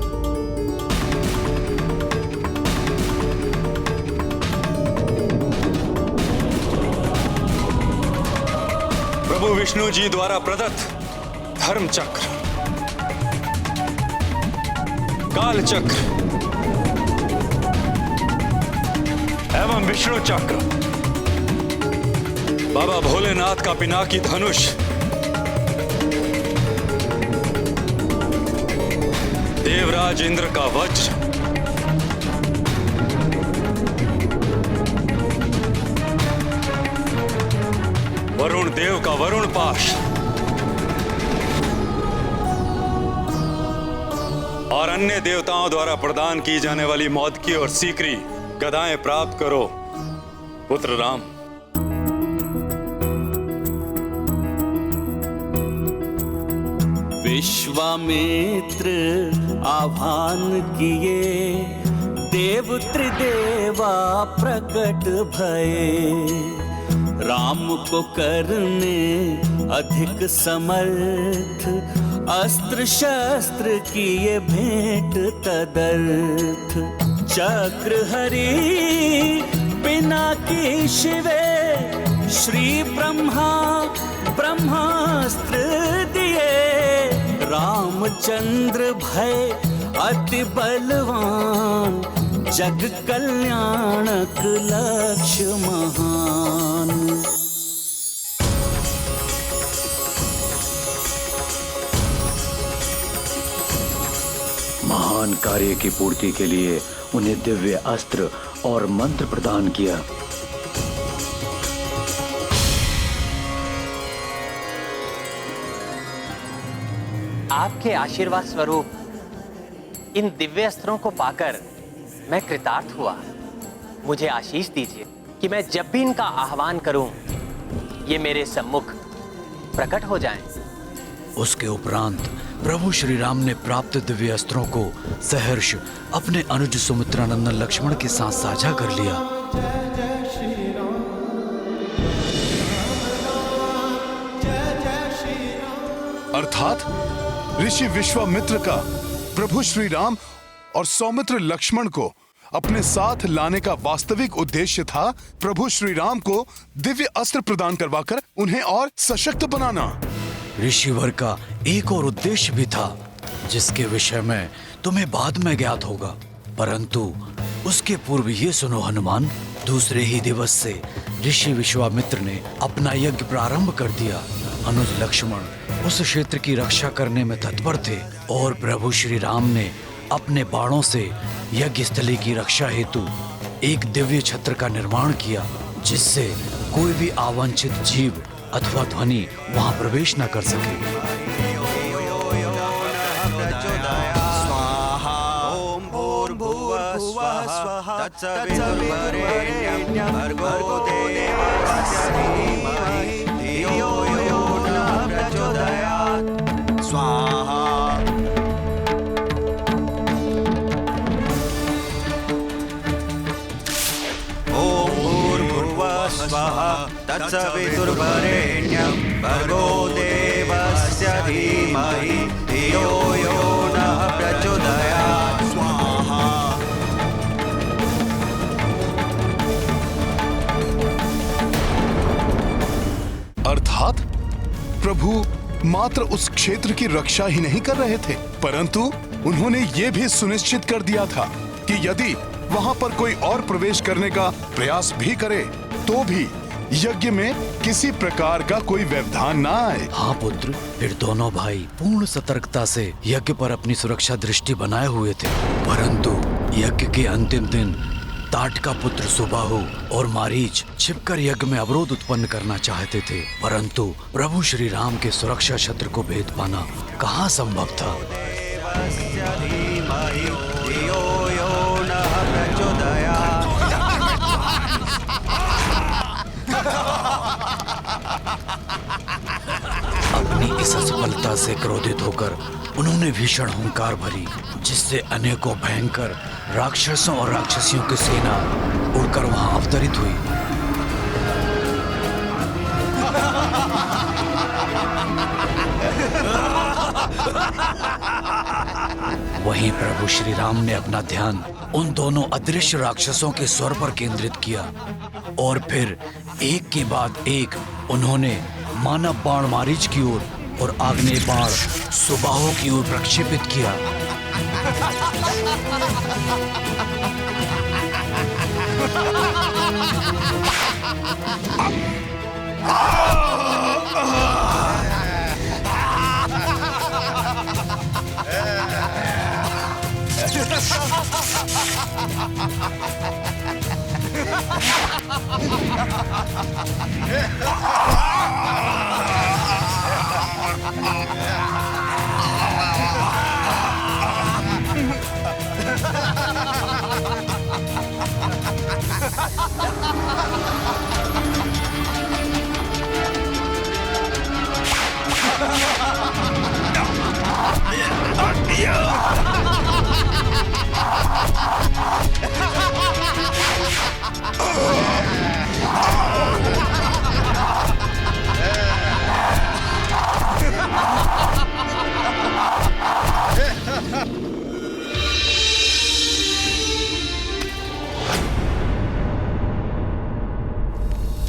प्रभु विष्णु जी द्वारा प्रदत्त धर्म चक्र, काल चक्र एवं विष्णु चक्र, बाबा भोलेनाथ का पिनाकी धनुष, देवराज इंद्र का वज्र, वरुण देव का वरुण पाश और अन्य देवताओं द्वारा प्रदान की जाने वाली मौत की और सीकरी गदाएं प्राप्त करो पुत्र राम। विश्वामित्र आह्वान किए, देव त्रिदेवा प्रकट भये। राम को करने अधिक समर्थ, अस्त्र शस्त्र किए भेंट तदर्थ। चक्र हरि बिना की शिवे श्री ब्रह्मा ब्रह्मास्त्र दिए। रामचंद्र भय अति बलवान, जग कल्याणक लक्ष्य महान। महान कार्य की पूर्ति के लिए उन्हें दिव्य अस्त्र और मंत्र प्रदान किया। आपके आशीर्वाद स्वरूप इन दिव्य अस्त्रों को पाकर मैं कृतार्थ हुआ। मुझे आशीष दीजिए कि मैं जब भी इनका आह्वान करूं, ये मेरे सम्मुख प्रकट हो जाएं। उसके उपरांत प्रभु श्री राम ने प्राप्त दिव्य अस्त्रों को सहर्ष अपने अनुज सुमित्रानंदन लक्ष्मण के साथ साझा कर लिया। अर्थात ऋषि विश्वामित्र का प्रभु श्री राम और सौमित्र लक्ष्मण को अपने साथ लाने का वास्तविक उद्देश्य था प्रभु श्री राम को दिव्य अस्त्र प्रदान करवाकर उन्हें और सशक्त बनाना। ऋषिवर का एक और उद्देश्य भी था, जिसके विषय में तुम्हें बाद में ज्ञात होगा, परंतु उसके पूर्व ये सुनो हनुमान, दूसरे ही दिवस से ऋषि विश्वामित्र ने अपना यज्ञ प्रारंभ कर दिया। अनुज लक्ष्मण उस क्षेत्र की रक्षा करने में तत्पर थे और प्रभु श्री राम ने अपने बाणों से यज्ञ स्थली की रक्षा हेतु एक दिव्य छत्र का निर्माण किया, जिससे कोई भी अवांछित जीव अथवा ध्वनि वहां प्रवेश न कर सके। तत्सवितुर्वरेण्यं भर्गो देवस्य धीमहि धियो यो नः प्रचोदयात्। स्वाहा। अर्थात प्रभु मात्र उस क्षेत्र की रक्षा ही नहीं कर रहे थे, परंतु उन्होंने ये भी सुनिश्चित कर दिया था कि यदि वहां पर कोई और प्रवेश करने का प्रयास भी करे तो भी यज्ञ में किसी प्रकार का कोई व्यवधान ना आए। हाँ पुत्र, फिर दोनों भाई पूर्ण सतर्कता से यज्ञ पर अपनी सुरक्षा दृष्टि बनाए हुए थे, परंतु यज्ञ के अंतिम दिन ताट का पुत्र सुबाहु और मारीच छिपकर यज्ञ में अवरोध उत्पन्न करना चाहते थे, परंतु प्रभु श्री राम के सुरक्षा छत्र को भेद पाना कहाँ संभव था। अपनी इस असफलता से क्रोधित होकर उन्होंने भीषण हुंकार भरी, जिससे अनेकों भयंकर राक्षसों और राक्षसियों की सेना उड़कर वहां अवतरित हुई। वहीं प्रभु श्री राम ने अपना ध्यान उन दोनों अदृश्य राक्षसों के स्वर पर केंद्रित किया और फिर एक के बाद एक उन्होंने मानव बाण मारीच की ओर और आग्नेय बाण सुबाहु की ओर प्रक्षेपित किया।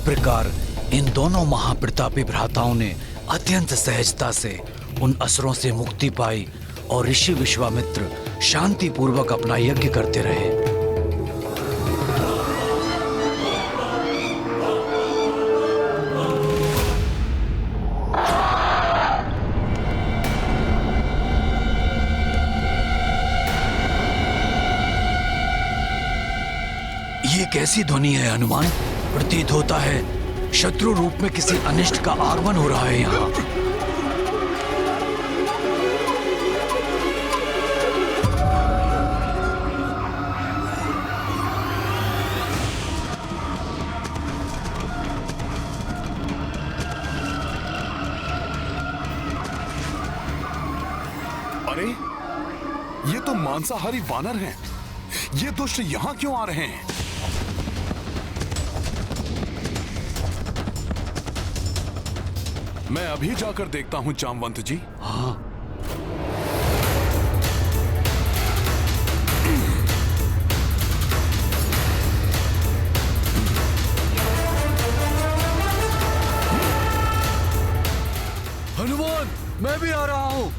प्रकार इन दोनों महाप्रतापी भ्राताओं ने अत्यंत सहजता से उन असुरों से मुक्ति पाई और ऋषि विश्वामित्र शांति पूर्वक अपना यज्ञ करते रहे। ये कैसी ध्वनि है हनुमान? प्रतीत होता है शत्रु रूप में किसी अनिष्ट का आगमन हो रहा है यहाँ। अरे ये तो मांसाहारी वानर हैं। ये दुष्ट यहाँ क्यों आ रहे हैं? मैं अभी जाकर देखता हूं जामवंत जी। हाँ। हनुमान, मैं भी आ रहा हूं।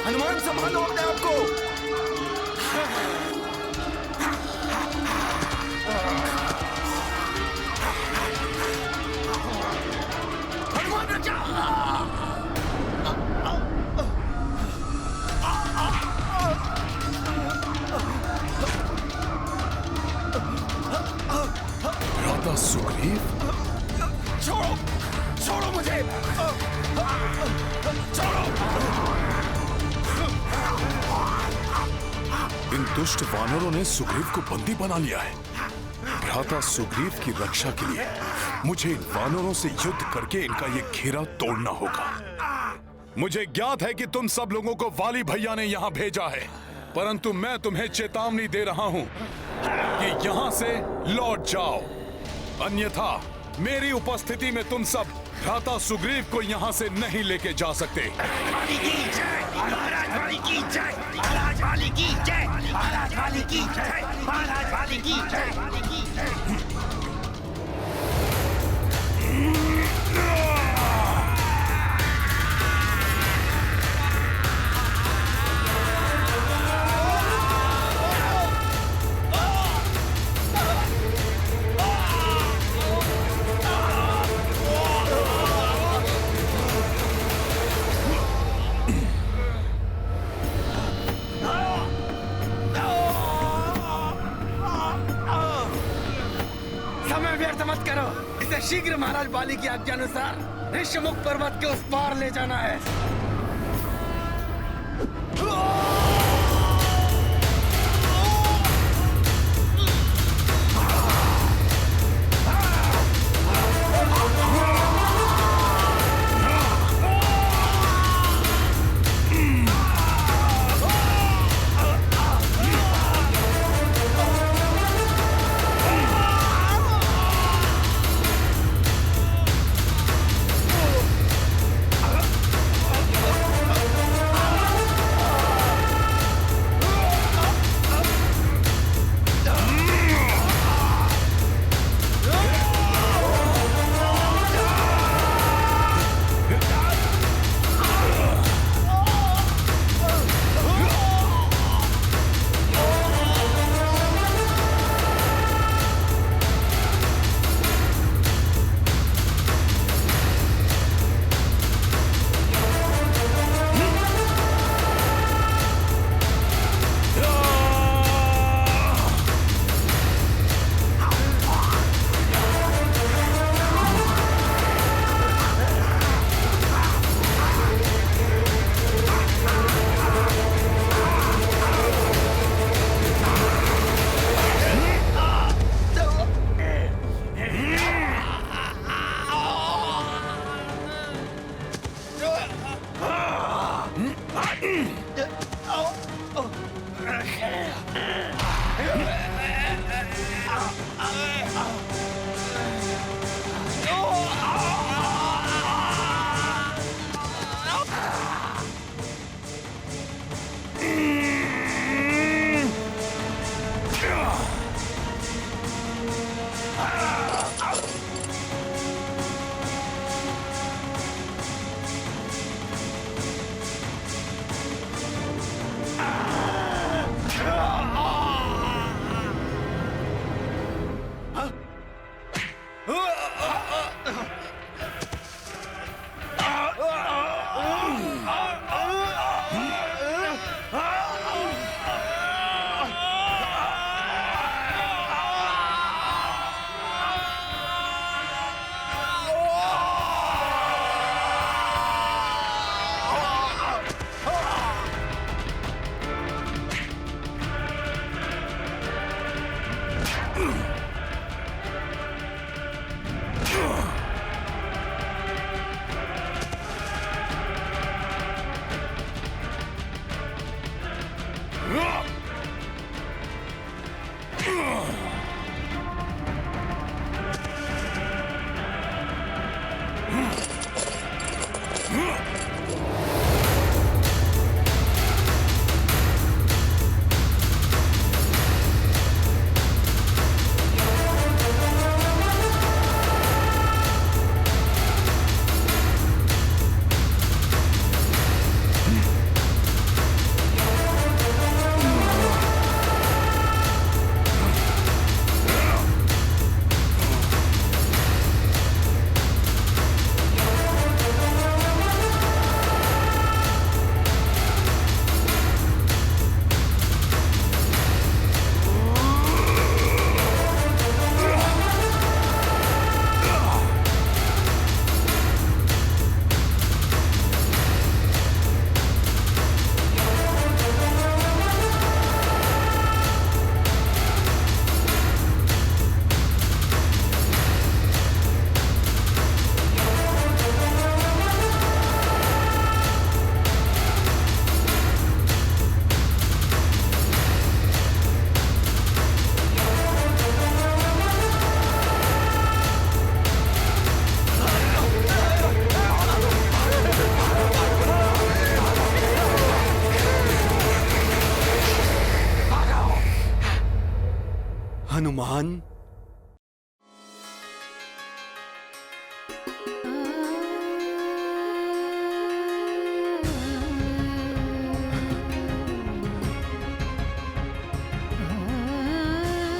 हनुमान, संभालो अपने आप को। हनुमान राधा सुग्रीव, छोड़ो, छोड़ो मुझे, छोड़ो। इन दुष्ट वानरों ने सुग्रीव को बंदी बना लिया है। भ्राता सुग्रीव की रक्षा के लिए मुझे इन वानरों से युद्ध करके इनका ये घेरा तोड़ना होगा। मुझे ज्ञात है कि तुम सब लोगों को वाली भैया ने यहाँ भेजा है, परंतु मैं तुम्हें चेतावनी दे रहा हूँ कि यहाँ से लौट जाओ, अन्यथा मेरी उपस्थिति में तुम सब भ्राता सुग्रीव को यहाँ से नहीं लेके जा सकते। समय व्यर्थ मत करो, इसे शीघ्र महाराज बाली की आज्ञा अनुसार ऋष्यमुख पर्वत के उस पार ले जाना है। हनुमान,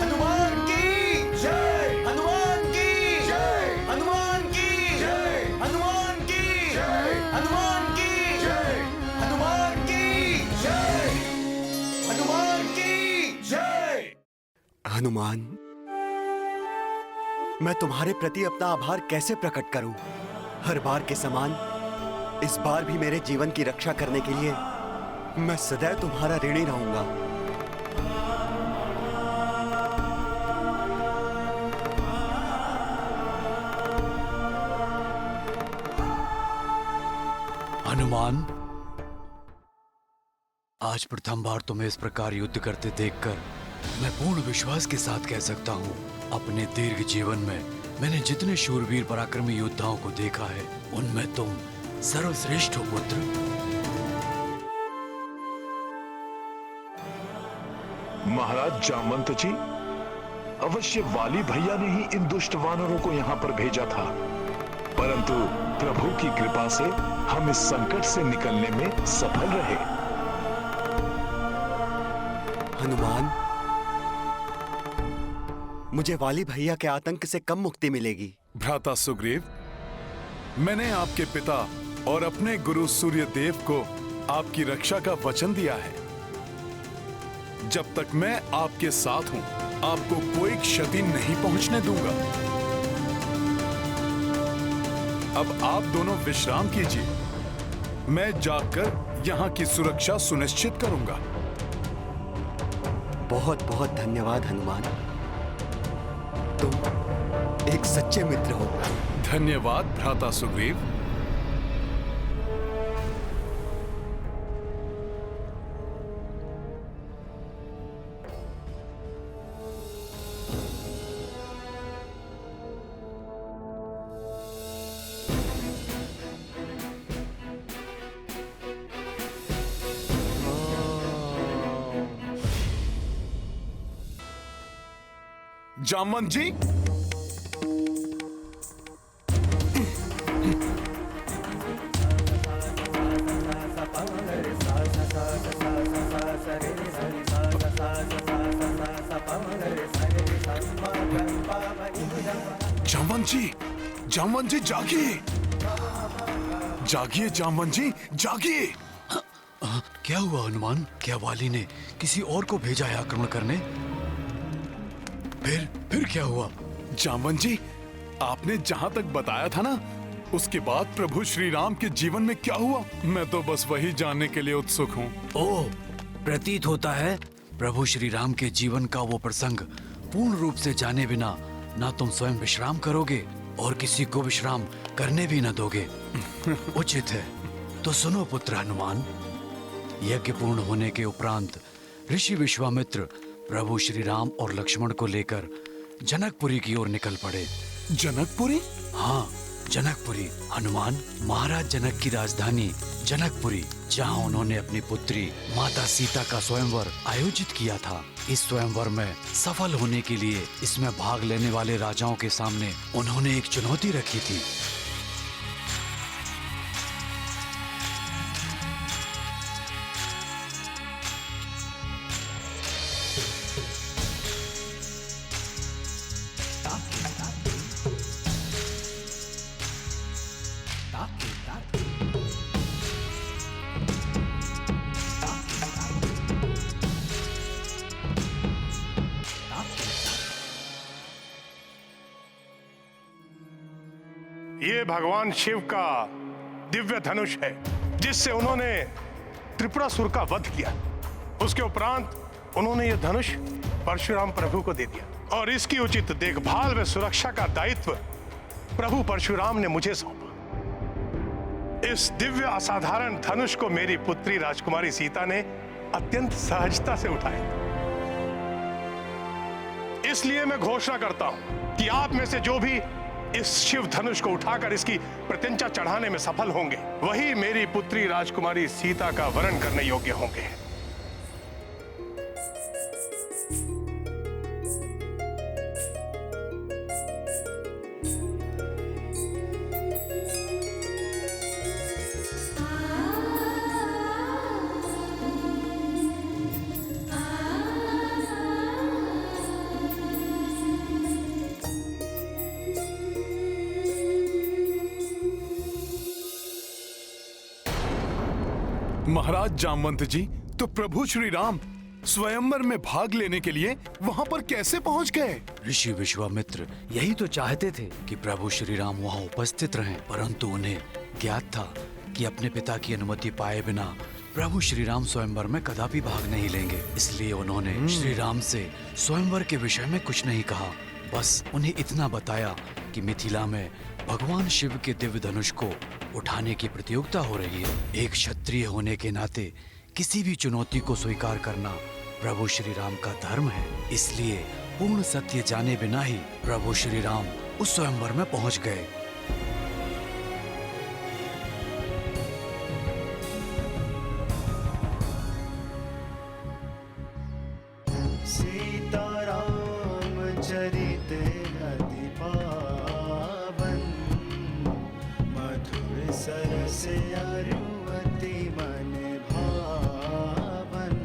हनुमान की जय, हनुमान की जय, हनुमान की जय, हनुमान की जय, हनुमान की जय, हनुमान की जय, हनुमान की जय। हनुमान, मैं तुम्हारे प्रति अपना आभार कैसे प्रकट करूं? हर बार के समान इस बार भी मेरे जीवन की रक्षा करने के लिए मैं सदैव तुम्हारा ऋणी रहूंगा। हनुमान, आज प्रथम बार तुम्हें इस प्रकार युद्ध करते देखकर मैं पूर्ण विश्वास के साथ कह सकता हूँ, अपने दीर्घ जीवन में मैंने जितने शूरवीर पराक्रमी योद्धाओं को देखा है, उनमें तुम सर्वश्रेष्ठ हो पुत्र। महाराज जामवंत जी, अवश्य वाली भैया ने ही इन दुष्ट वानरों को यहाँ पर भेजा था, परंतु प्रभु की कृपा से हम इस संकट से निकलने में सफल रहे। हनुमान, मुझे वाली भैया के आतंक से कब मुक्ति मिलेगी? भ्राता सुग्रीव, मैंने आपके पिता और अपने गुरु सूर्यदेव को आपकी रक्षा का वचन दिया है। जब तक मैं आपके साथ हूं, आपको कोई क्षति नहीं पहुंचने दूंगा। अब आप दोनों विश्राम कीजिए, मैं जाकर यहां की सुरक्षा सुनिश्चित करूंगा। बहुत बहुत धन्यवाद हनुमान, तुम एक सच्चे मित्र हो। धन्यवाद भ्राता सुग्रीव। जामवंत जी, जामवंत जी जागिए, जागिए जामवंत जी जागिए। क्या हुआ हनुमान? क्या वाली ने किसी और को भेजा है आक्रमण करने? फिर क्या हुआ? जामवंत जी, आपने जहाँ तक बताया था ना, उसके बाद प्रभु श्री राम के जीवन में क्या हुआ, मैं तो बस वही जानने के लिए उत्सुक हूँ। ओह, प्रतीत होता है प्रभु श्री राम के जीवन का वो प्रसंग पूर्ण रूप से जाने बिना ना तुम स्वयं विश्राम करोगे और किसी को विश्राम करने भी न दोगे। उचित है, तो सुनो पुत्र हनुमान। यज्ञ पूर्ण होने के उपरांत ऋषि विश्वामित्र प्रभु श्री राम और लक्ष्मण को लेकर जनकपुरी की ओर निकल पड़े। जनकपुरी? हाँ, जनकपुरी। हनुमान, महाराज जनक की राजधानी जनकपुरी, जहाँ उन्होंने अपनी पुत्री माता सीता का स्वयंवर आयोजित किया था। इस स्वयंवर में सफल होने के लिए इसमें भाग लेने वाले राजाओं के सामने उन्होंने एक चुनौती रखी थी। ये भगवान शिव का दिव्य धनुष है, जिससे उन्होंने त्रिपुरासुर का वध किया। उसके उपरांत उन्होंने ये धनुष परशुराम प्रभु को दे दिया और इसकी उचित देखभाल व सुरक्षा का दायित्व प्रभु परशुराम ने मुझे सौंपा। इस दिव्य असाधारण धनुष को मेरी पुत्री राजकुमारी सीता ने अत्यंत सहजता से उठाया। इसलिए मैं घोषणा करता हूं कि आप में से जो भी इस शिव धनुष को उठाकर इसकी प्रत्यंचा चढ़ाने में सफल होंगे, वही मेरी पुत्री राजकुमारी सीता का वरण करने योग्य होंगे। महाराज जामवंत जी, तो प्रभु श्री राम स्वयंवर में भाग लेने के लिए वहाँ पर कैसे पहुँच गए? ऋषि विश्वामित्र यही तो चाहते थे कि प्रभु श्री राम वहाँ उपस्थित रहें, परंतु उन्हें ज्ञात था कि अपने पिता की अनुमति पाए बिना प्रभु श्री राम स्वयंवर में कदापि भाग नहीं लेंगे। इसलिए उन्होंने श्री राम से स्वयंवर के विषय में कुछ नहीं कहा। बस उन्हें इतना बताया कि मिथिला में भगवान शिव के दिव्य धनुष को उठाने की प्रतियोगिता हो रही है। एक क्षत्रिय होने के नाते किसी भी चुनौती को स्वीकार करना प्रभु श्री राम का धर्म है। इसलिए पूर्ण सत्य जाने बिना ही प्रभु श्री राम उस स्वयंवर में पहुंच गए। सीताराम चरित अति पावन, मधुर सरस अरुवति मन भावन।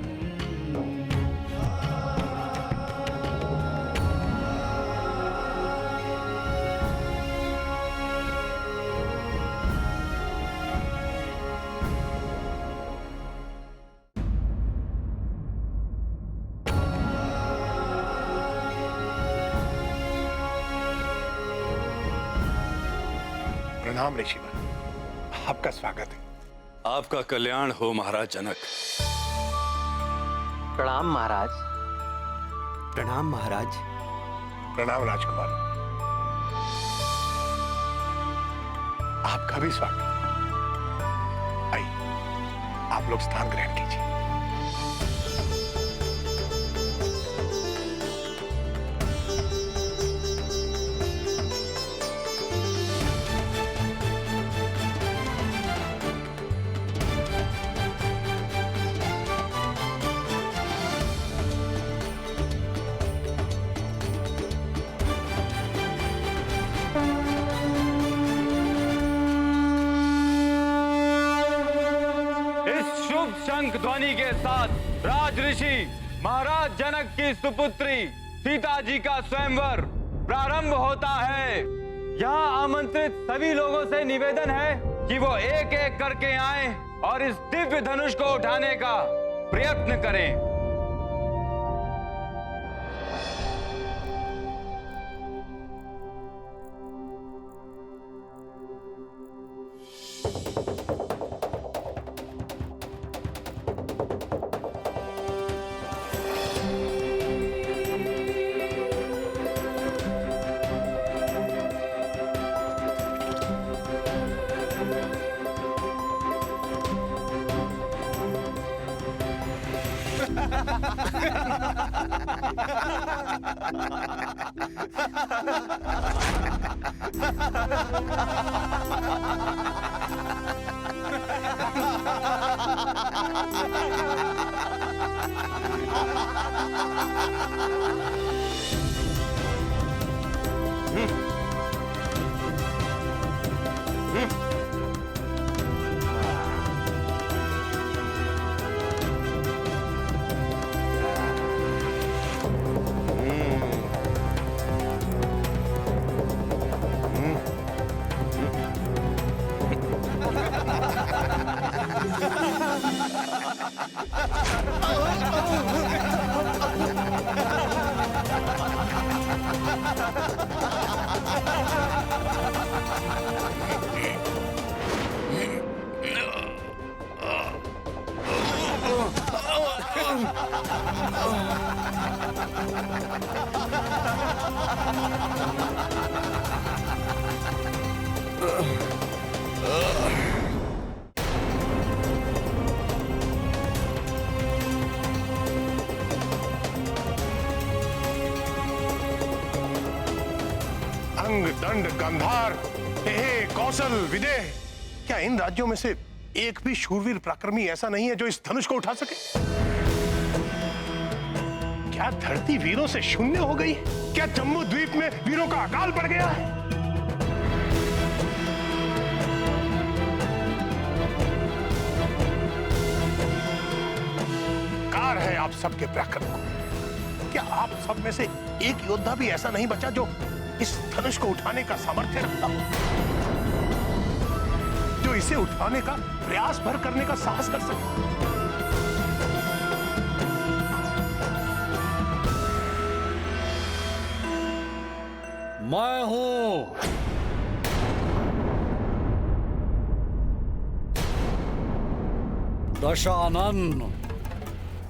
प्रणाम ऋषिवर, आपका स्वागत है। आपका कल्याण हो महाराज जनक। प्रणाम महाराज। प्रणाम महाराज। प्रणाम राजकुमार, आपका भी स्वागत। आइए, आप लोग स्थान ग्रहण कीजिए। शंख ध्वनि के साथ राज ऋषि महाराज जनक की सुपुत्री सीता जी का स्वयंवर प्रारंभ होता है। यहाँ आमंत्रित सभी लोगों से निवेदन है कि वो एक एक करके आएं और इस दिव्य धनुष को उठाने का प्रयत्न करें। अंग, दंड, गांधार, टेह, कौशल, विदेह, क्या इन राज्यों में से एक भी शूरवीर पराक्रमी ऐसा नहीं है जो इस धनुष को उठा सके? क्या धरती वीरों से शून्य हो गई? क्या जम्मू द्वीप में वीरों का अकाल पड़ गया है? कार है आप सबके पराक्रम को। क्या आप सब में से एक योद्धा भी ऐसा नहीं बचा जो इस धनुष को उठाने का सामर्थ्य रखता हो, जो इसे उठाने का प्रयास भर करने का साहस कर सके? मैं हूं दशानन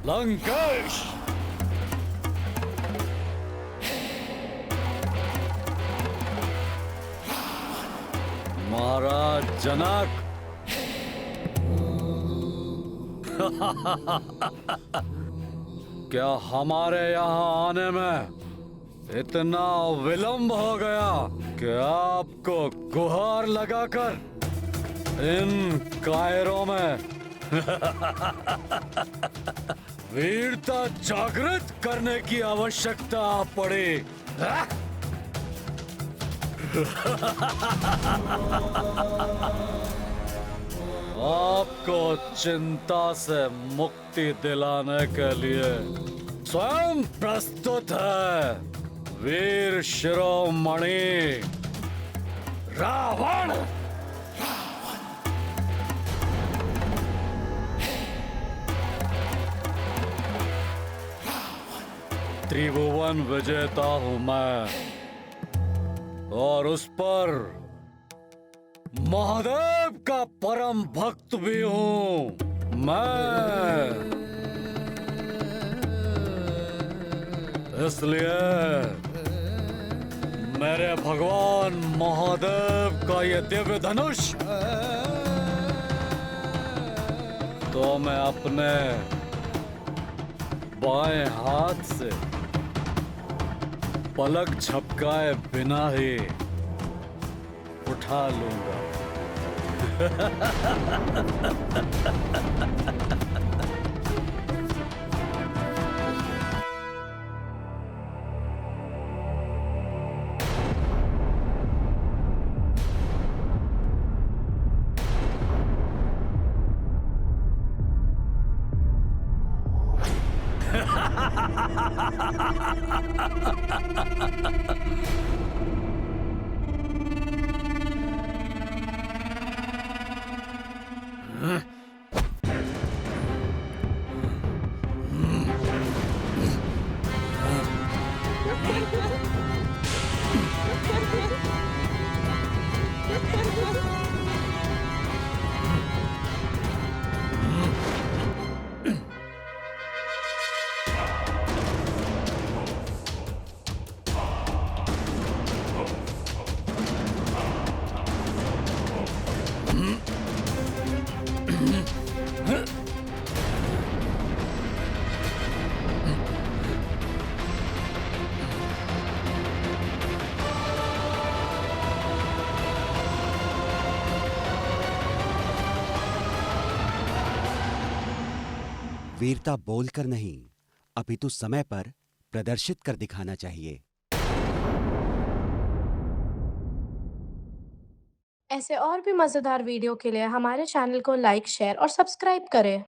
लंकेश। महाराज जनक क्या हमारे यहाँ आने में इतना विलंब हो गया कि आपको गुहार लगाकर इन कायरों में वीरता जागृत करने की आवश्यकता पड़ी? आपको चिंता से मुक्ति दिलाने के लिए स्वयं प्रस्तुत है वीर शिरोमणि रावण। त्रिभुवन विजेता हूं मैं, और उस पर महादेव का परम भक्त भी हूं मैं। इसलिए मेरे भगवान महादेव का ये दिव्य धनुष तो मैं अपने बाएं हाथ से पलक झपकाए बिना ही उठा लूंगा। वीरता बोलकर नहीं, अपितु समय पर प्रदर्शित कर दिखाना चाहिए। ऐसे और भी मजेदार वीडियो के लिए हमारे चैनल को लाइक, शेयर और सब्सक्राइब करें।